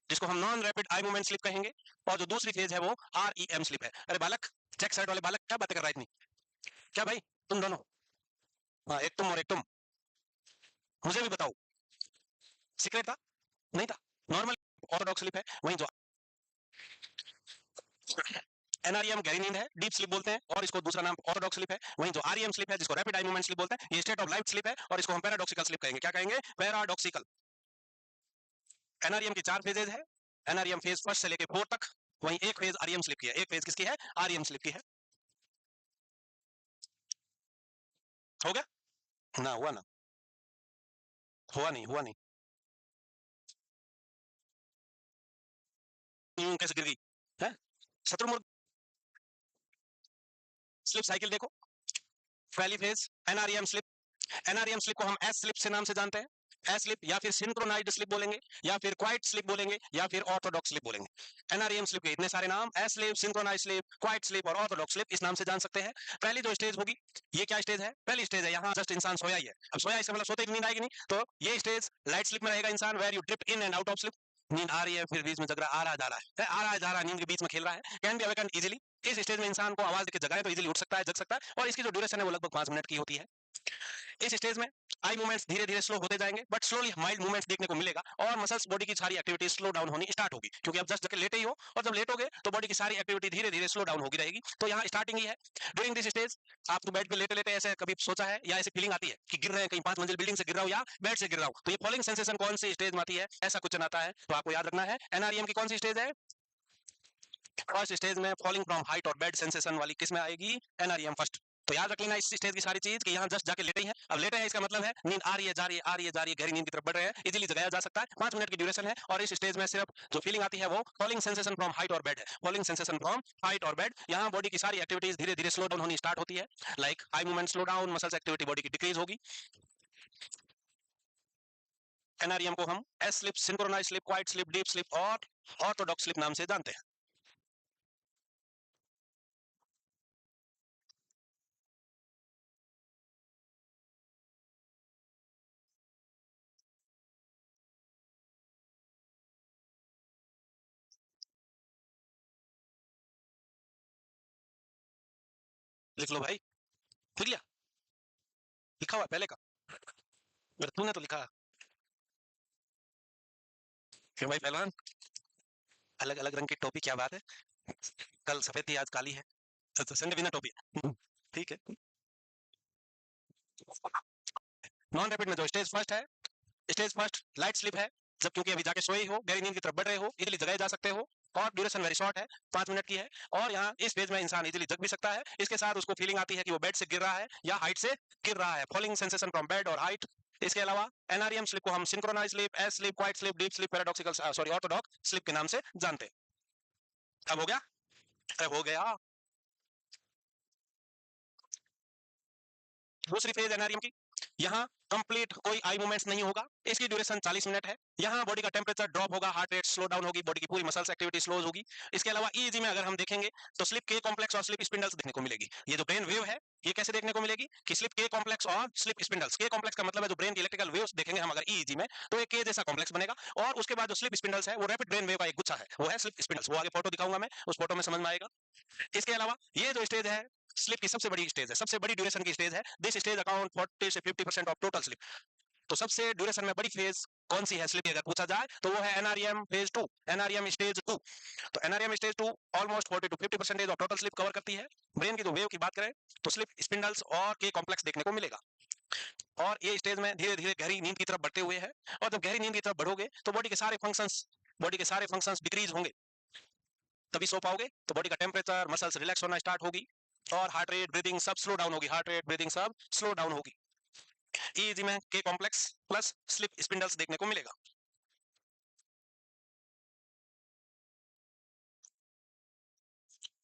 जिसको हम non rapid eye movement slip कहेंगे। और जो दूसरी फेज है वो आरईएम स्लिप है। अरे बालक, चेक शर्ट वाले बालक, क्या बातें कर रहा है इतनी, क्या भाई तुम दोनों, हाँ एक तुम और एक तुम, मुझे भी बताओ, सीक्रेट था, नहीं था, नॉर्मल ऑर्थोडॉक्स स्लिप है। वहीं जो एनआरईएम गहरी नींद है, डीप स्लीप बोलते हैं, और इसको दूसरा नाम ऑर्थोडॉक्स स्लीप है। वहीं जो आरईएम स्लीप है, जिसको रैपिड आई मूवमेंट स्लीप बोलते हैं, ये स्टेट ऑफ लाइट स्लीप है, और इसको हम पैराडॉक्सिकल स्लीप कहेंगे। क्या कहेंगे, पैराडॉक्सिकल। एनआरईएम की 4 फेजेज है, एनआरईएम फेज 1 से लेके 4 तक। वहीं एक फेज आरईएम स्लीप की है, एक फेज किसकी है, आरईएम स्लीप की है। हो गया ना, हुआ ना, हुआ नहीं, हुआ नहीं, कैसे गिर गई है, शत्रुमुर्ग। स्लीप साइकिल देखो, पहली phase NREM slip. NREM sleep को हम एस स्लिप से नाम से जानते हैं। एस स्लिप या फिर सिंक्रोनाइज्ड स्लिप बोलेंगे, या फिर क्वाइट स्लिप बोलेंगे, या फिर ऑर्थोडॉक्स स्लिप बोलेंगे। एनआरईएम स्लिप के इतने सारे नाम, S sleep, synchronized sleep, quiet sleep और ऑर्थोडॉक्स स्लिप, इस नाम से जान सकते हैं। पहली जो स्टेज होगी, ये क्या स्टेज है? पहली स्टेज है, यहाँ जस्ट इंसान सोया ही है। अब सोया इसका मतलब सोते ही नींद आएगी नहीं, तो ये स्टेज लाइट स्लिप में रहेगा इंसान, where you drift in and out of sleep. नींद आ रही है, फिर बीच में जग रहा, आ रहा जा रहा है, आ रहा जा रहा है, नींद के बीच में खेल रहा है। Can be awaken easily. इस स्टेज में इंसान को आवाज देकर जगाए तो इजीली उठ सकता है, जग सकता है, और इसकी जो ड्यूरेशन है वो लगभग 5 मिनट की होती है। इस स्टेज में आई मूवमेंट्स धीरे धीरे स्लो होते जाएंगे, बट स्लोली माइल्ड मूवमेंट्स देखने को मिलेगा, और मसल्स बॉडी की सारी एक्टिविटी स्लो डाउन होनी स्टार्ट होगी, क्योंकि अब जस्ट जब लेटे ही हो, और जब लेटोगे तो बॉडी की सारी एक्टिविटी धीरे धीरे स्लो डाउन होगी रहेगी। तो यहाँ स्टार्टिंग ही है। ड्यूरिंग दिस स्टेज आप तो बेड पे लेटे लेटे ऐसे कभी सोचा है, या ऐसे फीलिंग आती है कि गिर रहे हैं, कहीं 5 मंजिल बिल्डिंग से गिर रहा हूं या बेड से गिर रहा हूं, तो ये फॉलिंग सेंसेशन कौन सी स्टेज में आती है? ऐसा क्वेश्चन आता है, तो आपको याद रखना है एनआरईएम की कौन सी स्टेज है। फर्स्ट स्टेज में फॉलिंग फ्रॉम हाइट और बेड सेंसेशन वाली किस में आएगी? NREM first. तो याद रख लेना इस स्टेज की सारी चीज, कि यहाँ जस्ट जाके लेटे ही हैं। अब लेटे हैं इसका मतलब है नींद आ रही है, जा रही है, आ रही है, जा रही है, गहरी नींद की तरफ बढ़ रहे हैं, इजीली जगाया जा सकता है। 5 मिनट की ड्यूरेशन है, और इस स्टेज में सिर्फ जो फीलिंग आती है वो फॉलिंग सेंसेशन फ्रॉम हाइट और बेड है। फॉलिंग सेंसेशन फ्रॉम हाइट और बेड, यहाँ बॉडी की सारी एक्टिविटीज धीरे धीरे स्लो डाउन होनी स्टार्ट होती है, like eye movement slow down, muscles activity body की डिक्रीज होगी। एनआरईएम को हम S sleep, synchronize sleep, quiet sleep, deep sleep और ऑर्थोडॉक्स स्लिप नाम से जानते हैं। लिख लो भाई, लिख लिया? लिखा हुआ है पहले का? अरे तूने तो लिखा। क्यों भाई पहलवान, अलग अलग रंग की टोपी, क्या बात है? कल सफेद थी आज काली है, तो संडे बिना टोपी है। ठीक है। नॉन रैपिड में जो स्टेज फर्स्ट है, स्टेज फर्स्ट लाइट स्लिप है, जब क्योंकि अभी जाके सोए हो, गहरी नींद की तरफ बढ़ रहे हो, इजीली जगाए जा सकते हो, और ड्यूरेशन वेरी शॉर्ट है, 5 मिनट की है। और यहाँ इस फेज में इंसान इजीली जग भी सकता है, इसके साथ उसको फीलिंग आती है कि वो बेड से गिर रहा है या हाइट से गिर रहा है, फॉलिंग सेंसेशन फ्रॉम बेड और हाइट। इसके अलावा एनआरईएम स्लिप को हम synchronize sleep, S sleep, quiet sleep, deep sleep, paradoxical sorry orthodox sleep के नाम से जानते हैं। अब हो गया? अब हो गया। दूसरी फेज एनआरईएम की, यहाँ कंप्लीट कोई आई मूवमेंट्स नहीं होगा, इसकी ड्यूरेशन 40 मिनट है। यहाँ बॉडी का टेम्परेचर ड्रॉप होगा, हार्ट रेट स्लो डाउन होगी, बॉडी की पूरी मसल्स एक्टिविटी स्लो होगी। इसके अलावा ईईजी में अगर हम देखेंगे तो स्लिप के कॉम्प्लेक्स और स्लिप स्पिंडल्स देखने को मिलेगी। ये जो ब्रेन वेव है, ये कैसे देखने को मिलेगी कि स्लिप के कॉम्प्लेक्स और स्लिप स्पिंडल्स। के कॉम्प्लेक्स का मतलब है जो ब्रेन की इलेक्ट्रिकल वेव्स देखेंगे हम अगर ईईजी में, तो एक के जैसा कॉम्प्लेक्स बनेगा, और उसके बाद जो स्लिप स्पिंडल्स है वो रैपिड ब्रेन वेव का एक गुच्छा है, वो है स्लिप स्पिंडल्स। वो आगे फोटो दिखाऊंगा मैं, उस फोटो में समझ में आएगा। इसके अलावा ये जो स्टेज है स्लिप की सबसे बड़ी स्टेज है, सबसे बड़ी ड्यूरेशन की स्टेज है। दिस स्टेज अकाउंट 40 से 50% ऑफ टोटल स्लिप। तो सबसे ड्यूरेशन में बड़ी फेज कौन सी है स्लिप की अगर पूछा जाए तो वो है एनआरईएम फेज 2, एनआरईएम स्टेज 2। तो NREM stage 2 almost 40 to 50% of total sleep cover करती है। ब्रेन की जो वेव की बात करें तो स्लिप स्पिंडल्स और के कॉम्प्लेक्स देखने को मिलेगा, और ये स्टेज में धीरे धीरे गहरी नींद की तरफ बढ़ते हुए है। और जब गहरी नींद की तरफ बढ़ोगे तो बॉडी के सारे फंक्शंस डिक्रीज होंगे, तभी सो पाओगे। तो बॉडी का टेम्परेचर, मसल्स रिलैक्स होना स्टार्ट होगी, और हार्ट रेट, ब्रीदिंग सब स्लो डाउन होगी, हार्ट रेट, ब्रीदिंग सब स्लो डाउन होगी। ईईजी में के कॉम्प्लेक्स प्लस स्लिप स्पिंडल्स देखने को मिलेगा।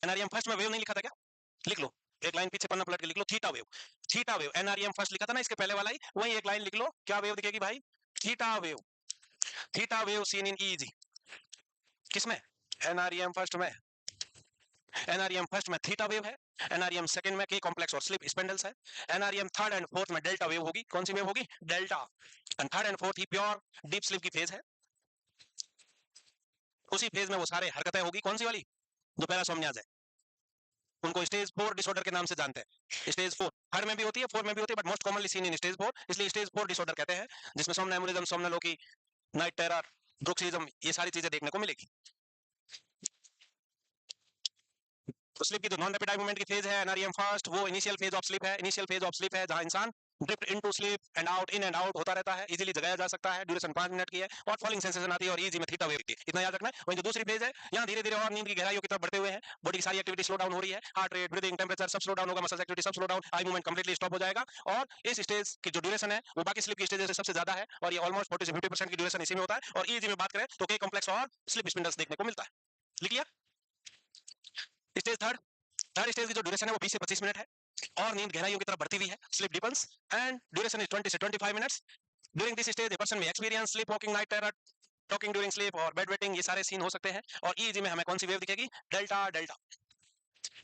एनआरईएम फर्स्ट में वेव नहीं लिखा था क्या? लिख लो, एक लाइन पीछे पन्ना पलट के लिख लो, theta wave. Theta wave NREM first लिखा था ना इसके पहले वाला ही, वही एक लाइन लिख लो, क्या वेव दिखेगी भाई? Theta wave. Theta wave seen in EEG. किसमें? एनआरईएम फर्स्ट में। एनआरईएम फर्स्ट में थीटा वेव है, एनआरईएम सेकंड में के कॉम्प्लेक्स और स्लिप स्पिंडल्स है, एनआरईएम थर्ड एंड फोर्थ में डेल्टा वेव होगी। कौन सी वेव होगी? Delta. And third and fourth he pure deep sleep की फेज है। उसी फेज में वो सारे हरकतें होगी, कौन सी वाली? जो पैरासोमनियाज है, उनको स्टेज 4 डिसऑर्डर के नाम से जानते हैं। स्टेज 4 हर में भी होती है, 4 में भी होती है, but most commonly seen in stage 4, इसलिए स्टेज 4 डिसऑर्डर कहते हैं, जिसमें सोमनैम्बुलिज्म, सोमनोलोकी, नाइट टेरर, ब्रुक्सिज्म, ये सारी चीजें देखने को मिलेगी। तो स्लीप की जो नॉन रैपिड आई मूवमेंट की फेज है एनआरईएम फर्स्ट, वो इनिशियल फेज ऑफ स्लीप है, इनिशियल फेज ऑफ स्लीप है जहां इंसान drift into sleep and out, in and out होता रहता है, इजीली जगाया जा सकता है, ड्यूरेशन 5 मिनट की है, और फॉलिंग सेंसेशन आती है, और ईजी में थीटा वेव होती है, इतना याद रखना है। वहीं जो दूसरी फेज है, यहाँ धीरे धीरे और नींद की गहराइयों की तरफ बढ़ते हुए हैं, बॉडी की सारी एक्टिविटी स्लो डाउन हो रही है, हार्ट रेट, ब्रीदिंग, टेम्परेचर सब स्लो डाउन होगा, मसल एक्टिविटी सब slow down, eye movement completely stop हो जाएगा, और इस स्टेज की जो ड्यूरेशन है वो बाकी स्लीप की स्टेज से सबसे ज्यादा है, और ये ऑलमोस्ट 40 से 50% की ड्यूरेशन इसी में होता है। और ईजी में बात करें तो के कॉम्प्लेक्स और स्लिप स्पिंडल्स देखने को मिलता है। लिख लिया? स्टेज थर्ड, थर्ड स्टेज की जो ड्यूरेशन है वो 20 से 25 मिनट है। और नींद गहराइयों की तरफ बढ़ती हुई है, sleep deepens and duration is 20 से 25 minutes. During this stage a person may experience sleep walking, night terror, talking during sleep और बेड वेटिंग, ये सारे सीन हो सकते हैं। और ईईजी में हमें कौन सी वेव दिखेगी? Delta delta.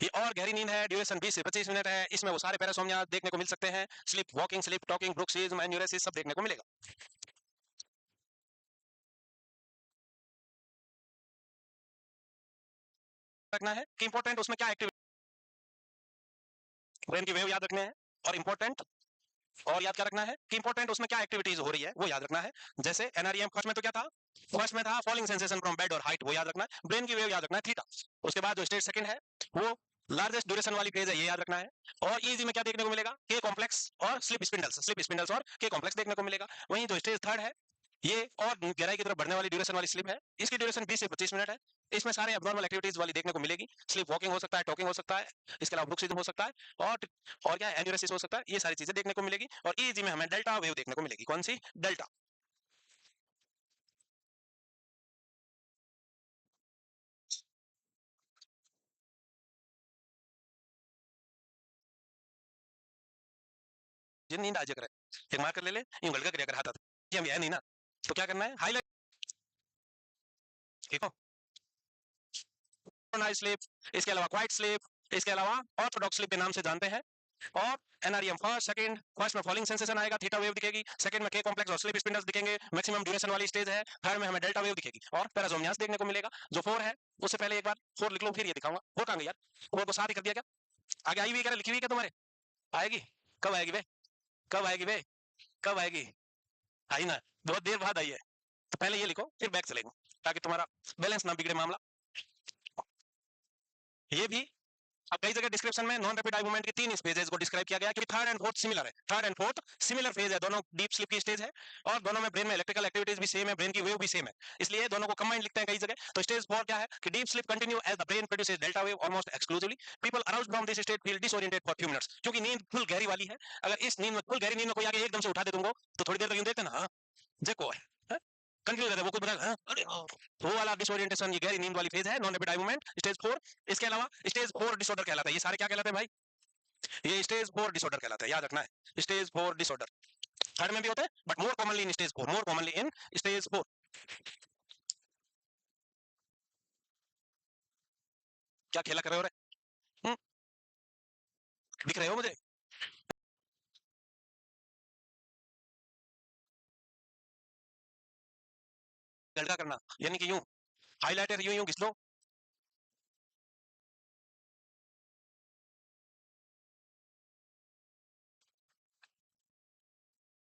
ये और गहरी नींद है, ड्यूरेशन 20 से 25 मिनट है, इसमें वो सारे पैरासोम्निया देखने को मिल सकते हैं, sleep walking, sleep talking, bruxism, enuresis सब देखने को मिलेगा। रखना है कि इंपॉर्टेंट उसमें क्या एक्टिविटी, ब्रेन की वेव याद रखने हैं, और इंपॉर्टेंट और याद क्या रखना है कि इंपॉर्टेंट उसमें क्या एक्टिविटीज हो रही है वो याद रखना है। जैसे एनआरईएम फर्स्ट में तो क्या था? फर्स्ट में था फॉलिंग सेंसेशन फ्रॉम बेड और हाइट, वो याद रखना है। ब्रेन की वेव याद रखना है थीटा। उसके बाद जो स्टेज सेकंड है वो लार्जेस्ट ड्यूरेशन वाली फेज है, ये याद रखना है। और ईजी में क्या देखने को मिलेगा? के कॉम्प्लेक्स और स्लिप स्पिंडल्स और के कॉम्प्लेक्स देखने को मिलेगा। वहीं जो स्टेज थर्ड है ये और गहराई की तरफ बढ़ने वाली ड्यूरेशन वाली स्लिप है, इसकी ड्यूरेशन 20 से 25 मिनट है। इसमें सारे अबनॉर्मल एक्टिविटीज वाली देखने को मिलेगी, स्लीप वॉकिंग हो सकता है, टॉकिंग हो सकता है, इसके अलावा ब्रुक्सिज्म हो सकता है, और क्या एन्यूरेसिस हो सकता है, ये सारी चीजें देखने को मिलेगी। और ईजी में हमें डेल्टा वेव देखने को मिलेगी। कौन सी? डेल्टा। जिन नींद आज करे एक मार्कर ले ले, यूं गलका क्रिया कर हाथ आता, ये हम है नहीं ना, तो क्या करना है? हाईलाइट। ठीक हो? नाइट स्लीप, इसके अलावा क्वाइट स्लीप, इसके अलावा ऑर्थोडॉक्स स्लीप के नाम से जानते हैं। और एनआरईएम फर्स्ट सेकंड, फर्स्ट में फॉलिंग सेंसेशन आएगा, थीटा वेव दिखेगी, सेकंड में के कॉम्प्लेक्स और स्लीप स्पिंडल्स दिखेंगे, मैक्सिमम ड्यूरेशन वाली स्टेज है, थर्ड में हमें डेल्टा वेव दिखेगी और पैरासोम्नियास देखने को मिलेगा। जो फोर है उससे पहले एक बार फोर लिख लो, फिर ये दिखाऊंगा। फोर कहां गई यार? फोर को साथ ही कर दिया क्या? आगे आई हुई क्या, लिखी हुई क्या तुम्हारे? आएगी? कब आएगी बे? कब आएगी बे? कब आएगी? आई ना, बहुत देर बाद आई है। तो पहले ये लिखो फिर बैक चलेंगे, ताकि तुम्हारा बैलेंस ना बिगड़े मामला। ये भी अब कई जगह डिस्क्रिप्शन में नॉन रैपिड आई मूवमेंट की तीन स्टेजेस को डिस्क्राइब किया गया कि थर्ड एंड फोर्थ सिमिलर है, third and fourth similar phase है, दोनों डीप स्लीप की स्टेज है, और दोनों में ब्रेन में इलेक्ट्रिकल एक्टिविटीज भी सेम है, ब्रेन की वेव भी सेम है, इसलिए दोनों को कंबाइंड लिखते हैं कई जगह। तो स्टेज 4 क्या है कि deep sleep continue as the brain produces delta wave almost exclusively, people aroused from this state feel disoriented for few minutes, क्योंकि नींद फुल गहरी वाली है। अगर इस नींद में फुल गहरी नींद में कोई आके एकदम से उठा दे तुमको, तो थोड़ी देर तक यूं देखते ना, हाँ देखो है, कंफ्यूज रहता है वो, कुछ बता, हाँ, अरे हाँ, तो वो वाला डिसोरिएंटेशन, ये गहरी नींद वाली फेज है, non rapid eye movement stage 4। इसके अलावा स्टेज 4 डिसऑर्डर कहलाता है। ये सारे क्या कहलाते हैं भाई? ये स्टेज 4 डिसऑर्डर कहलाता है, याद रखना है, स्टेज 4 डिसऑर्डर। थर्ड में भी होता है but more commonly in stage 4, more commonly in stage 4। क्या खेला कर रहे हो रे? हम्म, दिख रहे हो मुझे? लड़का करना यानी कि यूं हाईलाइटर यूं यूं घिस लो।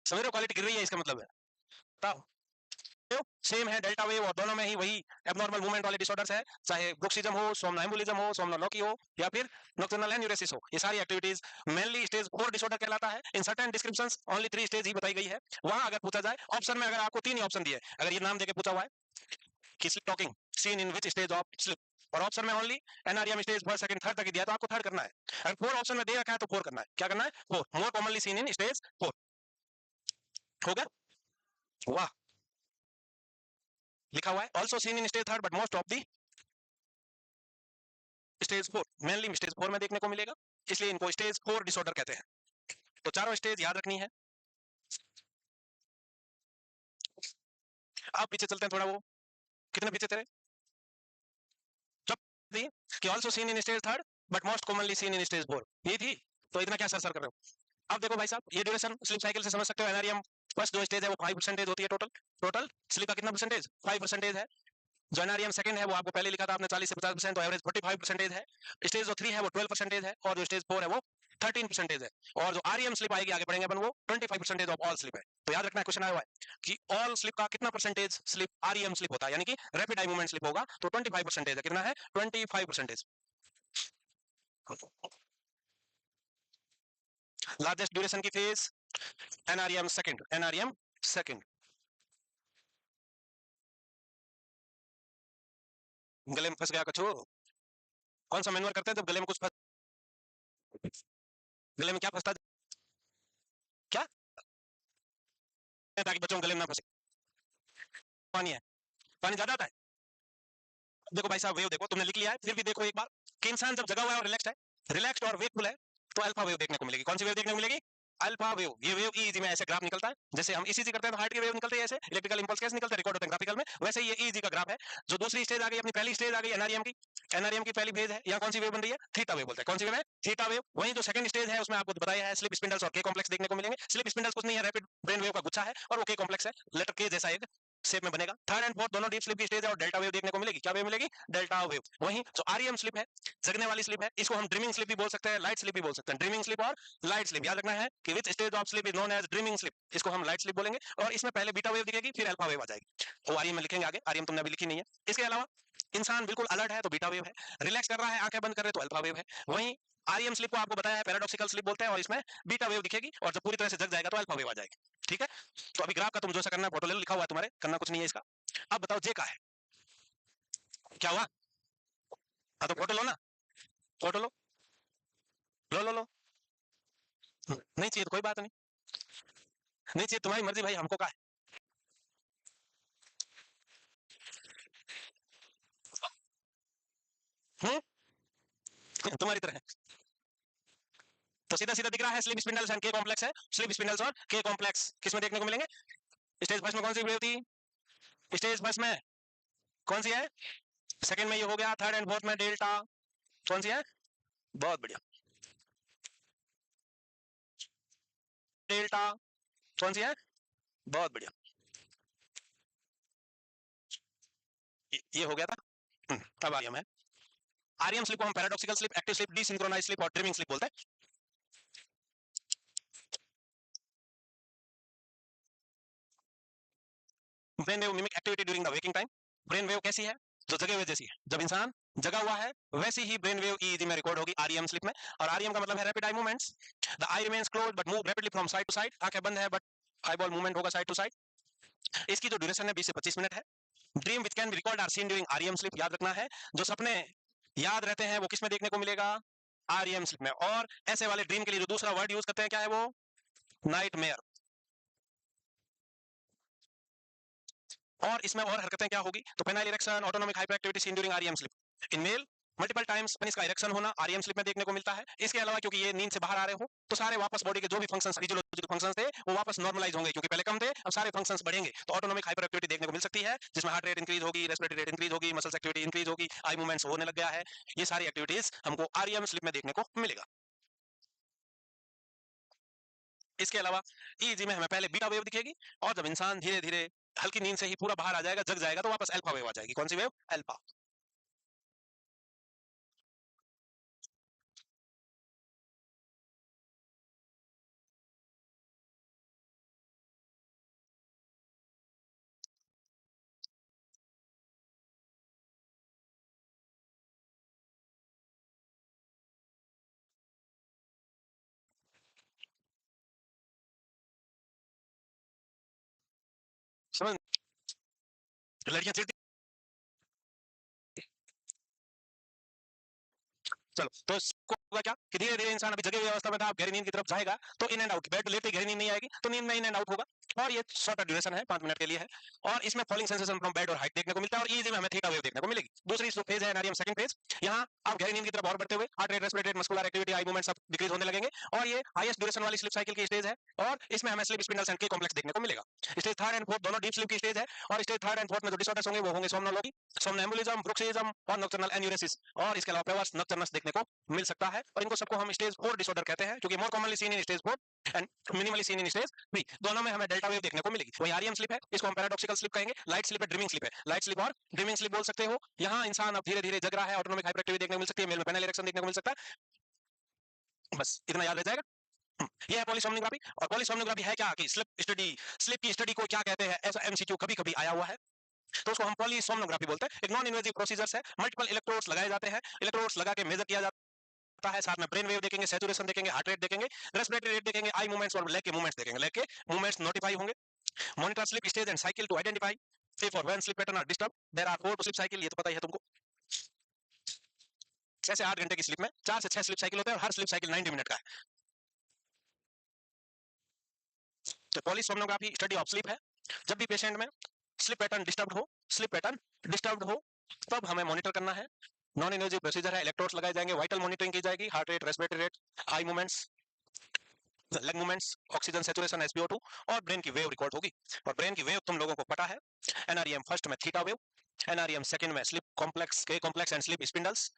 समझ रहे हो? क्वालिटी गिर रही है इसका मतलब है। बताओ। सेम है डेल्टा वेव, और दोनों में ही वही एबनॉर्मल मूवमेंट वाले डिसऑर्डर्स है, चाहे ब्रुक्सिज्म हो, सोमनाम्बुलिज्म हो, सोमनोलॉकी हो, या फिर नॉक्टर्नल एन्यूरेसिस हो, ये सारी एक्टिविटीज मेनली स्टेज 4 डिसऑर्डर कहलाता है। In certain descriptions only 3 stage ही बताई गई है। वहां अगर पूछा जाए ऑप्शन में, अगर आपको तीन ही ऑप्शन दिए, अगर ये नाम देके पूछा हुआ है कि sleep talking seen in which stage of sleep, और ऑप्शन में only NREM stage first second third तक ही दिया, तो आपको थर्ड करना है। अगर फोर ऑप्शन में दे रखा है तो फोर करना है। क्या करना है? Four, more commonly seen in stage 4। हो गया? वाह। लिखा हुआ है also seen in stage third but most of the stage 4, mainly stage 4 में देखने को मिलेगा, इसलिए इनको स्टेज 4 डिसऑर्डर कहते हैं। तो चारों स्टेज याद रखनी है। अब पीछे चलते हैं थोड़ा, वो कितने पीछे तेरे? जब थी कि also seen in stage third but most commonly seen in stage 4, ये थी। तो इतना क्या सर सर कर रहे हो? अब देखो भाई साहब, ये ड्यूरेशन स्लीप साइकिल से समझ सकते हो। एनआरईएम फर्स्ट जो स्टेज है वो 5% होती है, टोटल टोटल स्लीप का कितना परसेंटेज? 5% है। जो एनआरईएम सेकंड है वो आपको पहले लिखा था आपने 40 से 50%, तो एवरेज 45% है। स्टेज जो 3 है वो 12% है, और जो स्टेज 4 है वो 13% है। और जो आरईएम स्लिप आएगी आगे पढ़ेंगे अपन, वो 25% ऑफ ऑल स्लिप है। तो याद रखना, क्वेश्चन आया हुआ है कि ऑल स्लिप का कितना परसेंटेज स्लिप आरईएम स्लिप होता है, यानी कि रैपिड आई मूवमेंट स्लिप होगा, तो 25% है। कितना है? 25%। लार्जेस्ट ड्यूरेशन की phase NREM second, NREM second. गले में फंस गया कछो? कौन सा मैनुअल करते हैं जब गले में कुछ फंस, गले में क्या फंसता है? क्या? ताकि बच्चों को गले में ना फंसे। पानी है, पानी ज्यादा आता है। देखो भाई साहब, वेव देखो, तुमने लिख लिया है, फिर भी देखो एक बार कि इंसान जब जगा हुआ है और रिलैक्स है, रिलैक्स्ड और वेकफुल है, तो अल्फा वेव देखने को मिलेगी। कौन सी वेव देखने को मिलेगी? Alpha wave. ये वेव ईईजी में ऐसे ग्राफ निकलता है, जैसे हम ईसीजी करते हैं तो हार्ट के वेव निकलते हैं, ऐसे इलेक्ट्रिकल इंपल्स कैसे निकलते हैं, रिकॉर्ड होते हैं ग्राफिकल में, वैसे ही ये ईईजी का ग्राफ है। जो दूसरी स्टेज आ गई, अपनी पहली स्टेज आ गई एनआरईएम की, एनआरईएम की पहली फेज है, यहाँ कौन सी वेव बन रही है? थीटा वेव बोलते हैं। कौन सी वेव है? Theta wave. वहीं जो सेकंड स्टेज है उसमें आपको बताया है स्लिप स्पिंडल्स और के कॉम्प्लेक्स देखने को मिलेंगे। स्लिप स्पिंडल्स कुछ नहीं है, रैपिड ब्रेन वेव का गुच्छा है, और वो के कॉम्प्लेक्स है, लेटर के जैसा एक शेप में बनेगा। थर्ड एंड फोर्थ दोनों डीप स्लिप की स्टेज है, और डेल्टा वेव देखने को मिलेगी। क्या वेव मिलेगी? Delta wave. वहीं जो आरईएम स्लिप है, जगने वाली स्लिप है, इसको हम ड्रीमिंग स्लिप भी बोल सकते हैं, लाइट स्लिप भी बोल सकते हैं। ड्रीमिंग स्लिप और लाइट स्लिप याद रखना है कि which stage of sleep is known as dreaming sleep, इसको हम लाइट स्लिप बोलेंगे। और इसमें पहले बीटा वेव दिखेगी, फिर अल्फा वेव आ जाएगी, वो आरईएम में लिखेंगे आगे, आरईएम तुमने अभी लिखी नहीं है। इसके अलावा इंसान बिल्कुल अलर्ट है तो बीटा वेव है, रिलैक्स कर रहा है आंखें बंद कर रहे तो अल्फा वेव है। वहीं आरईएम स्लिप को आपको बताया है पैराडॉक्सिकल स्लिप बोलते हैं, और इसमें बीटा वेव दिखेगी, और जब पूरी तरह से जग जाएगा तो अल्फा वेव आ जाएगी। ठीक है, तो अभी ग्राफ का तुम जो सा करना है फोटो ले लो, लिखा हुआ है तुम्हारे, करना कुछ नहीं है इसका। अब बताओ जे का है क्या हुआ? हाँ तो फोटो लो ना, फोटो लो, लो लो लो। नहीं चाहिए तो कोई बात नहीं, नहीं चाहिए तुम्हारी मर्जी भाई, हमको का है तुम्हारी तरह है। तो सीधा सीधा दिख रहा है स्लिप स्पिंडल्स एंड के कॉम्प्लेक्स है, स्लिप स्पिंडल्स और के कॉम्प्लेक्स किस में देखने को मिलेंगे? स्टेज फर्स्ट में कौन सी वेव थी? स्टेज फर्स्ट में कौन सी है? सेकंड में ये हो गया, थर्ड एंड फोर्थ में डेल्टा कौन सी है? बहुत बढ़िया, डेल्टा कौन सी है? बहुत बढ़िया, ये हो गया था। अब आर्यम है। आर्यम स्लिप को हम paradoxical sleep, active sleep, desynchronize sleep और ड्रीमिंग स्लिप बोलते हैं। Brain wave mimic activity during the waking time. Brain wave कैसी है? जो जगे हुए जैसी है, जब इंसान जगा हुआ है वैसी ही ब्रेन वेव ईईजी में रिकॉर्ड होगी आरईएम स्लिप में। और आरईएम का मतलब है rapid eye movements. The eye remains closed but move rapidly from side to side, आंखें बंद है बट आई बॉल मूवमेंट होगा साइड टू साइड। इसकी जो ड्यूरेशन है 20 से 25 मिनट है। Dream which can be record are seen during REM sleep, याद रखना है जो सपने याद रहते हैं वो किस में देखने को मिलेगा? आरईएम स्लिप में। और ऐसे वाले ड्रीम के लिए जो दूसरा वर्ड यूज करते हैं क्या है वो? नाइटमेयर। और इसमें और हरकतें क्या होगी? तो penile erection, autonomic hyper activity seen during REM sleep. In male multiple times penis का इरेक्शन होना आरईएम स्लिप में देखने को मिलता है। इसके अलावा क्योंकि ये नींद से बाहर आ रहे हो तो सारे वापस बॉडी के जो भी फंक्शंस, फिजियोलॉजिकल फंक्शंस थे वो वापस नॉर्मलाइज होंगे, क्योंकि पहले कम थे अब सारे फंक्शंस बढ़ेंगे। तो ऑटोनॉमिक हाइपर एक्टिविटी देखने को मिल सकती है, जिसमें हार्ट रेट इंक्रीज होगी, रेस्पिरेटरी रेट इंक्रीज होगी, मसल्स एक्टिविटी इंक्रीज होगी, आई मूवमेंट्स होने लग गया है। ये सारी एक्टिविटीज हमको आरईएम स्लिप में देखने को मिलेगा। इसके अलावा ईजी में हमें पहले बीटा वेव दिखेगी, और जब इंसान धीरे धीरे हल्की नींद से ही पूरा बाहर आ जाएगा, जग जाएगा, तो वापस अल्फा वेव आ जाएगी। कौन सी वेव? अल्फा। समझ? लड़कियां चिढ़ती, चलो तो इसको होगा क्या कि धीरे धीरे इंसान अभी जगे हुई अवस्था में था, अब गहरी नींद की तरफ जाएगा, तो इन एंड आउट, बेड लेते ही गहरी नींद नहीं आएगी, तो नींद में इन एंड आउट होगा। और ये शॉर्टर ड्यूरेशन है, 5 मिनट के लिए है। और इसमें फॉलिंग सेंसेशन फ्रॉम बेड और हाइट देखने को मिलता है, और इजी में हमें थीटा वेव देखने को मिलेगी। दूसरी जो फेज है एनआरईएम सेकंड फेज, यहाँ आप गहरी नींद की तरफ और बढ़ते हुए heart rate, respiratory, muscular activity, eye movement सब डिक्रीज होने लगेंगे, और ये हाईएस्ट ड्यूरेशन वाली स्लिप साइकिल की स्टेज है। और इसमें हमें स्लिप स्पिंडल्स एंड के कॉम्प्लेक्स देखने को मिलेगा। स्टेज थर्ड एंड फोर्थ दोनों डीप स्लीप की स्टेज है, और स्टेज थर्ड एंड फोर्थ में जो डिसऑर्डर्स होंगे वो होंगे सोमनोलॉजी, सोमनैम्बुलिज्म, ब्रुक्सिज्म और नॉक्टर्नल एन्यूरेसिस। और इसके अलावा पेवर्स नॉक्टर्नस देखने को मिल सकता है, और इनको सबको हम स्टेज 4 डिसऑर्डर कहते हैं, क्योंकि more commonly seen in stage 4 and minimally seen in stage 3। दोनों में हमें डेल्टा वेव देखने को मिलेगी। वही आरईएम स्लिप है, इसको हम पैराडॉक्सिकल स्लिप कहेंगे। लाइट स्लिप है, ड्रीमिंग स्लिप है, लाइट स्लिप और ड्रीमिंग स्लिप बोल सकते हो। यहाँ इंसान अब धीरे धीरे जग रहा है, ऑटोनॉमिक हाइपर एक्टिविटी देखने को मिल सकती है, मेल में पेनल इरेक्शन देखने को मिल सकता है। बस इतना याद रह जाएगा। ये है पॉलीसोमनोग्राफी। और पॉलीसोमनोग्राफी है क्या कि स्लिप की स्टडी को क्या कहते हैं, ऐसा एमसीक्यू कभी कभी आया हुआ है, तो उसको हम पॉलीसोमनोग्राफी बोलते हैं। एक नॉन इन्वेजिव प्रोसीजर है, मल्टीपल इलेक्ट्रोड्स लगाए जाते हैं, इलेक्ट्रोड्स लगा के मेजर किया जाता है, साथ में ब्रेन वेव देखेंगे, सैचुरेशन देखेंगे, हार्ट रेट देखेंगे, रेस्पिरेटरी रेट देखेंगे, आई मूवमेंट्स और लेग के मूवमेंट्स देखेंगे, लेग के मूवमेंट्स नोटिफाई होंगे। Monitor sleep stage and cycle to identify if or when sleep pattern are disturbed. There are 4 to sleep cycle, ये तो पता ही है तुमको। 6 से 8 घंटे की स्लिप में 4 से 6 स्लिप साइकिल होते हैं, और हर स्लिप साइकिल 90 मिनट का है। तो पॉलीसोमनोग्राफी स्टडी ऑफ स्लीप है। जब भी पेशेंट में स्लिप पैटर्न डिस्टर्ब हो, तब हमें मॉनिटर करना है। नॉन इन्वेजिव प्रोसीजर है, इलेक्ट्रोड्स लगाए जाएंगे, वाइटल मॉनिटरिंग की जाएगी, heart rate, respiratory rate, eye movements, leg movements, oxygen saturation, SpO2, और ब्रेन की वेव रिकॉर्ड होगी। और ब्रेन की वेव तुम लोगों को पता है, एनआरईएम फर्स्ट में थीटा वेव, एनआरईएम सेकंड में स्लीप कॉम्प्लेक्स के complex and sleep spindles,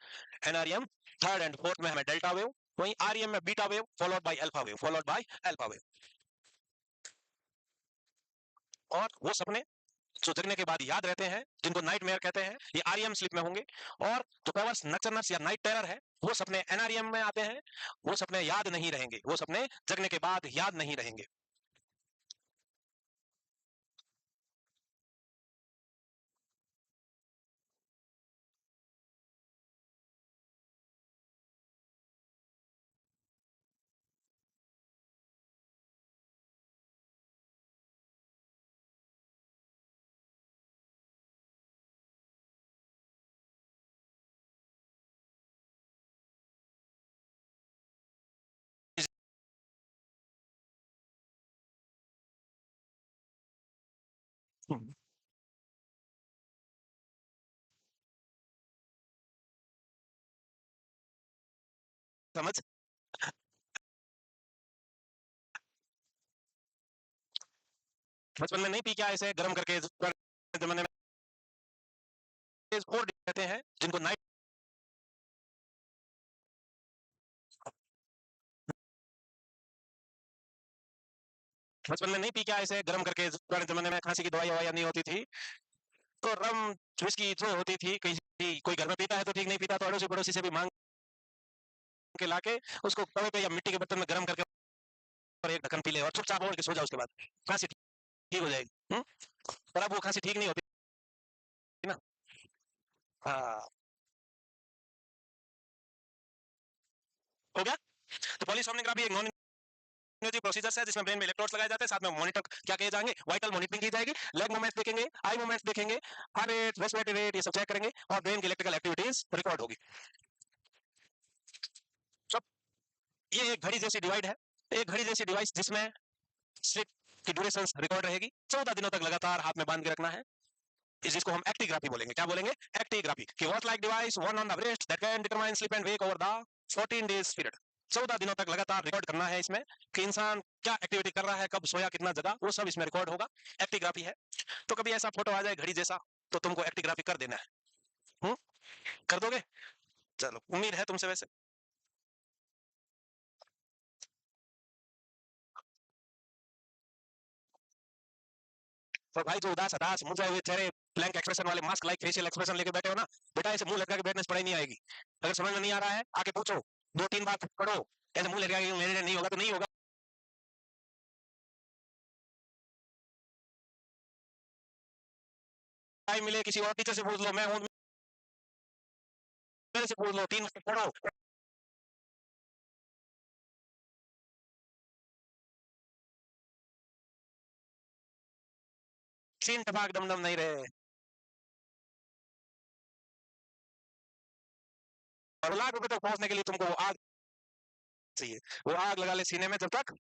NREM third and fourth में हमें डेल्टा वेव, वहीं आरईएम में beta wave followed by alpha wave, followed by alpha wave. और वो सपने जो जगने के बाद याद रहते हैं, जिनको नाइट मेयर कहते हैं, ये आरईएम स्लीप में होंगे। और जो कवर्स नक्चरनस या नाइट टेरर है, वो सपने एनआरईएम में आते हैं। वो सपने याद नहीं रहेंगे, वो सपने जगने के बाद याद नहीं रहेंगे। समझ? बचपन में नहीं पी क्या ऐसे गर्म करके जमाने में और कहते हैं, जिनको नाइट बचपन में नहीं पी क्या ऐसे गर्म करके, पुराने जमाने में खांसी की दवाई ववाई नहीं होती थी, तो रम विस्की जो होती थी, कहीं कोई घर में पीता है तो ठीक, नहीं पीता तो अड़ोसी पड़ोसी से भी मांग के लाके उसको तवे पे या मिट्टी के बर्तन में गर्म करके और एक ढक्कन पी ले और चुपचाप ओढ़ के सो जाओ, उसके बाद खांसी ठीक हो जाएगी। पर अब वो खांसी ठीक नहीं होती ना। हाँ, हो गया। तो पॉलीसोमनोग्राफी एक नॉन इन्वेजिव प्रोसीजर है, जिसमें ब्रेन में इलेक्ट्रोड्स लगाए जाते हैं, साथ में मॉनिटर क्या किए जाएंगे, वाइटल मॉनिटरिंग की जाएगी, लेग मूवमेंट्स देखेंगे, आई मूवमेंट्स देखेंगे, हार्ट रेट, रेस्पिरेटरी रेट, ये सब चेक करेंगे, और ब्रेन की इलेक्ट्रिकल एक्टिविटीज रिकॉर्ड होगी। सब ये एक घड़ी जैसी डिवाइड है, एक घड़ी जैसी डिवाइस जिसमें स्लिप की ड्यूरेशन रिकॉर्ड रहेगी, 14 दिनों तक लगातार हाथ में बांध के रखना है। जिसको हम एक्टिग्राफी बोलेंगे। क्या बोलेंगे? एक्टिग्राफी। कि watch like device one on the wrist that can determine sleep and wake over the 14 days period। 14 दिनों तक लगातार रिकॉर्ड करना है इसमें, कि इंसान क्या एक्टिविटी कर रहा है, कब सोया, कितना जगा, वो सब इसमें रिकॉर्ड होगा। एक्टिग्राफी है। तो कभी ऐसा फोटो आ जाए घड़ी जैसा, तो तुमको एक्टिग्राफी कर देना है। हुँ? कर दोगे? चलो, उम्मीद है तुमसे वैसे। तो भाई जो उदास हताश मुझे हुए चेहरे, ब्लैंक एक्सप्रेशन वाले, मास्क लाइक फेशियल एक्सप्रेशन लेके बैठे हो ना, बेटा ऐसे मुंह लटका के बैठने से पढ़ाई नहीं आएगी। अगर समझ में नहीं आ रहा है, आके पूछो, 2-3 बार पढ़ो। ऐसे मुंह लटका के मेरे लिए नहीं होगा तो नहीं होगा। टाइम मिले किसी और टीचर से पूछ लो, मैं हूँ, मेरे से पूछ लो, 3 घंटे पढ़ो। 3 टपाक डम-डम नहीं रहे। और लाख रुपए तक पहुंचने के लिए तुमको वो आग चाहिए। वो आग लगा ले सीने में जब तक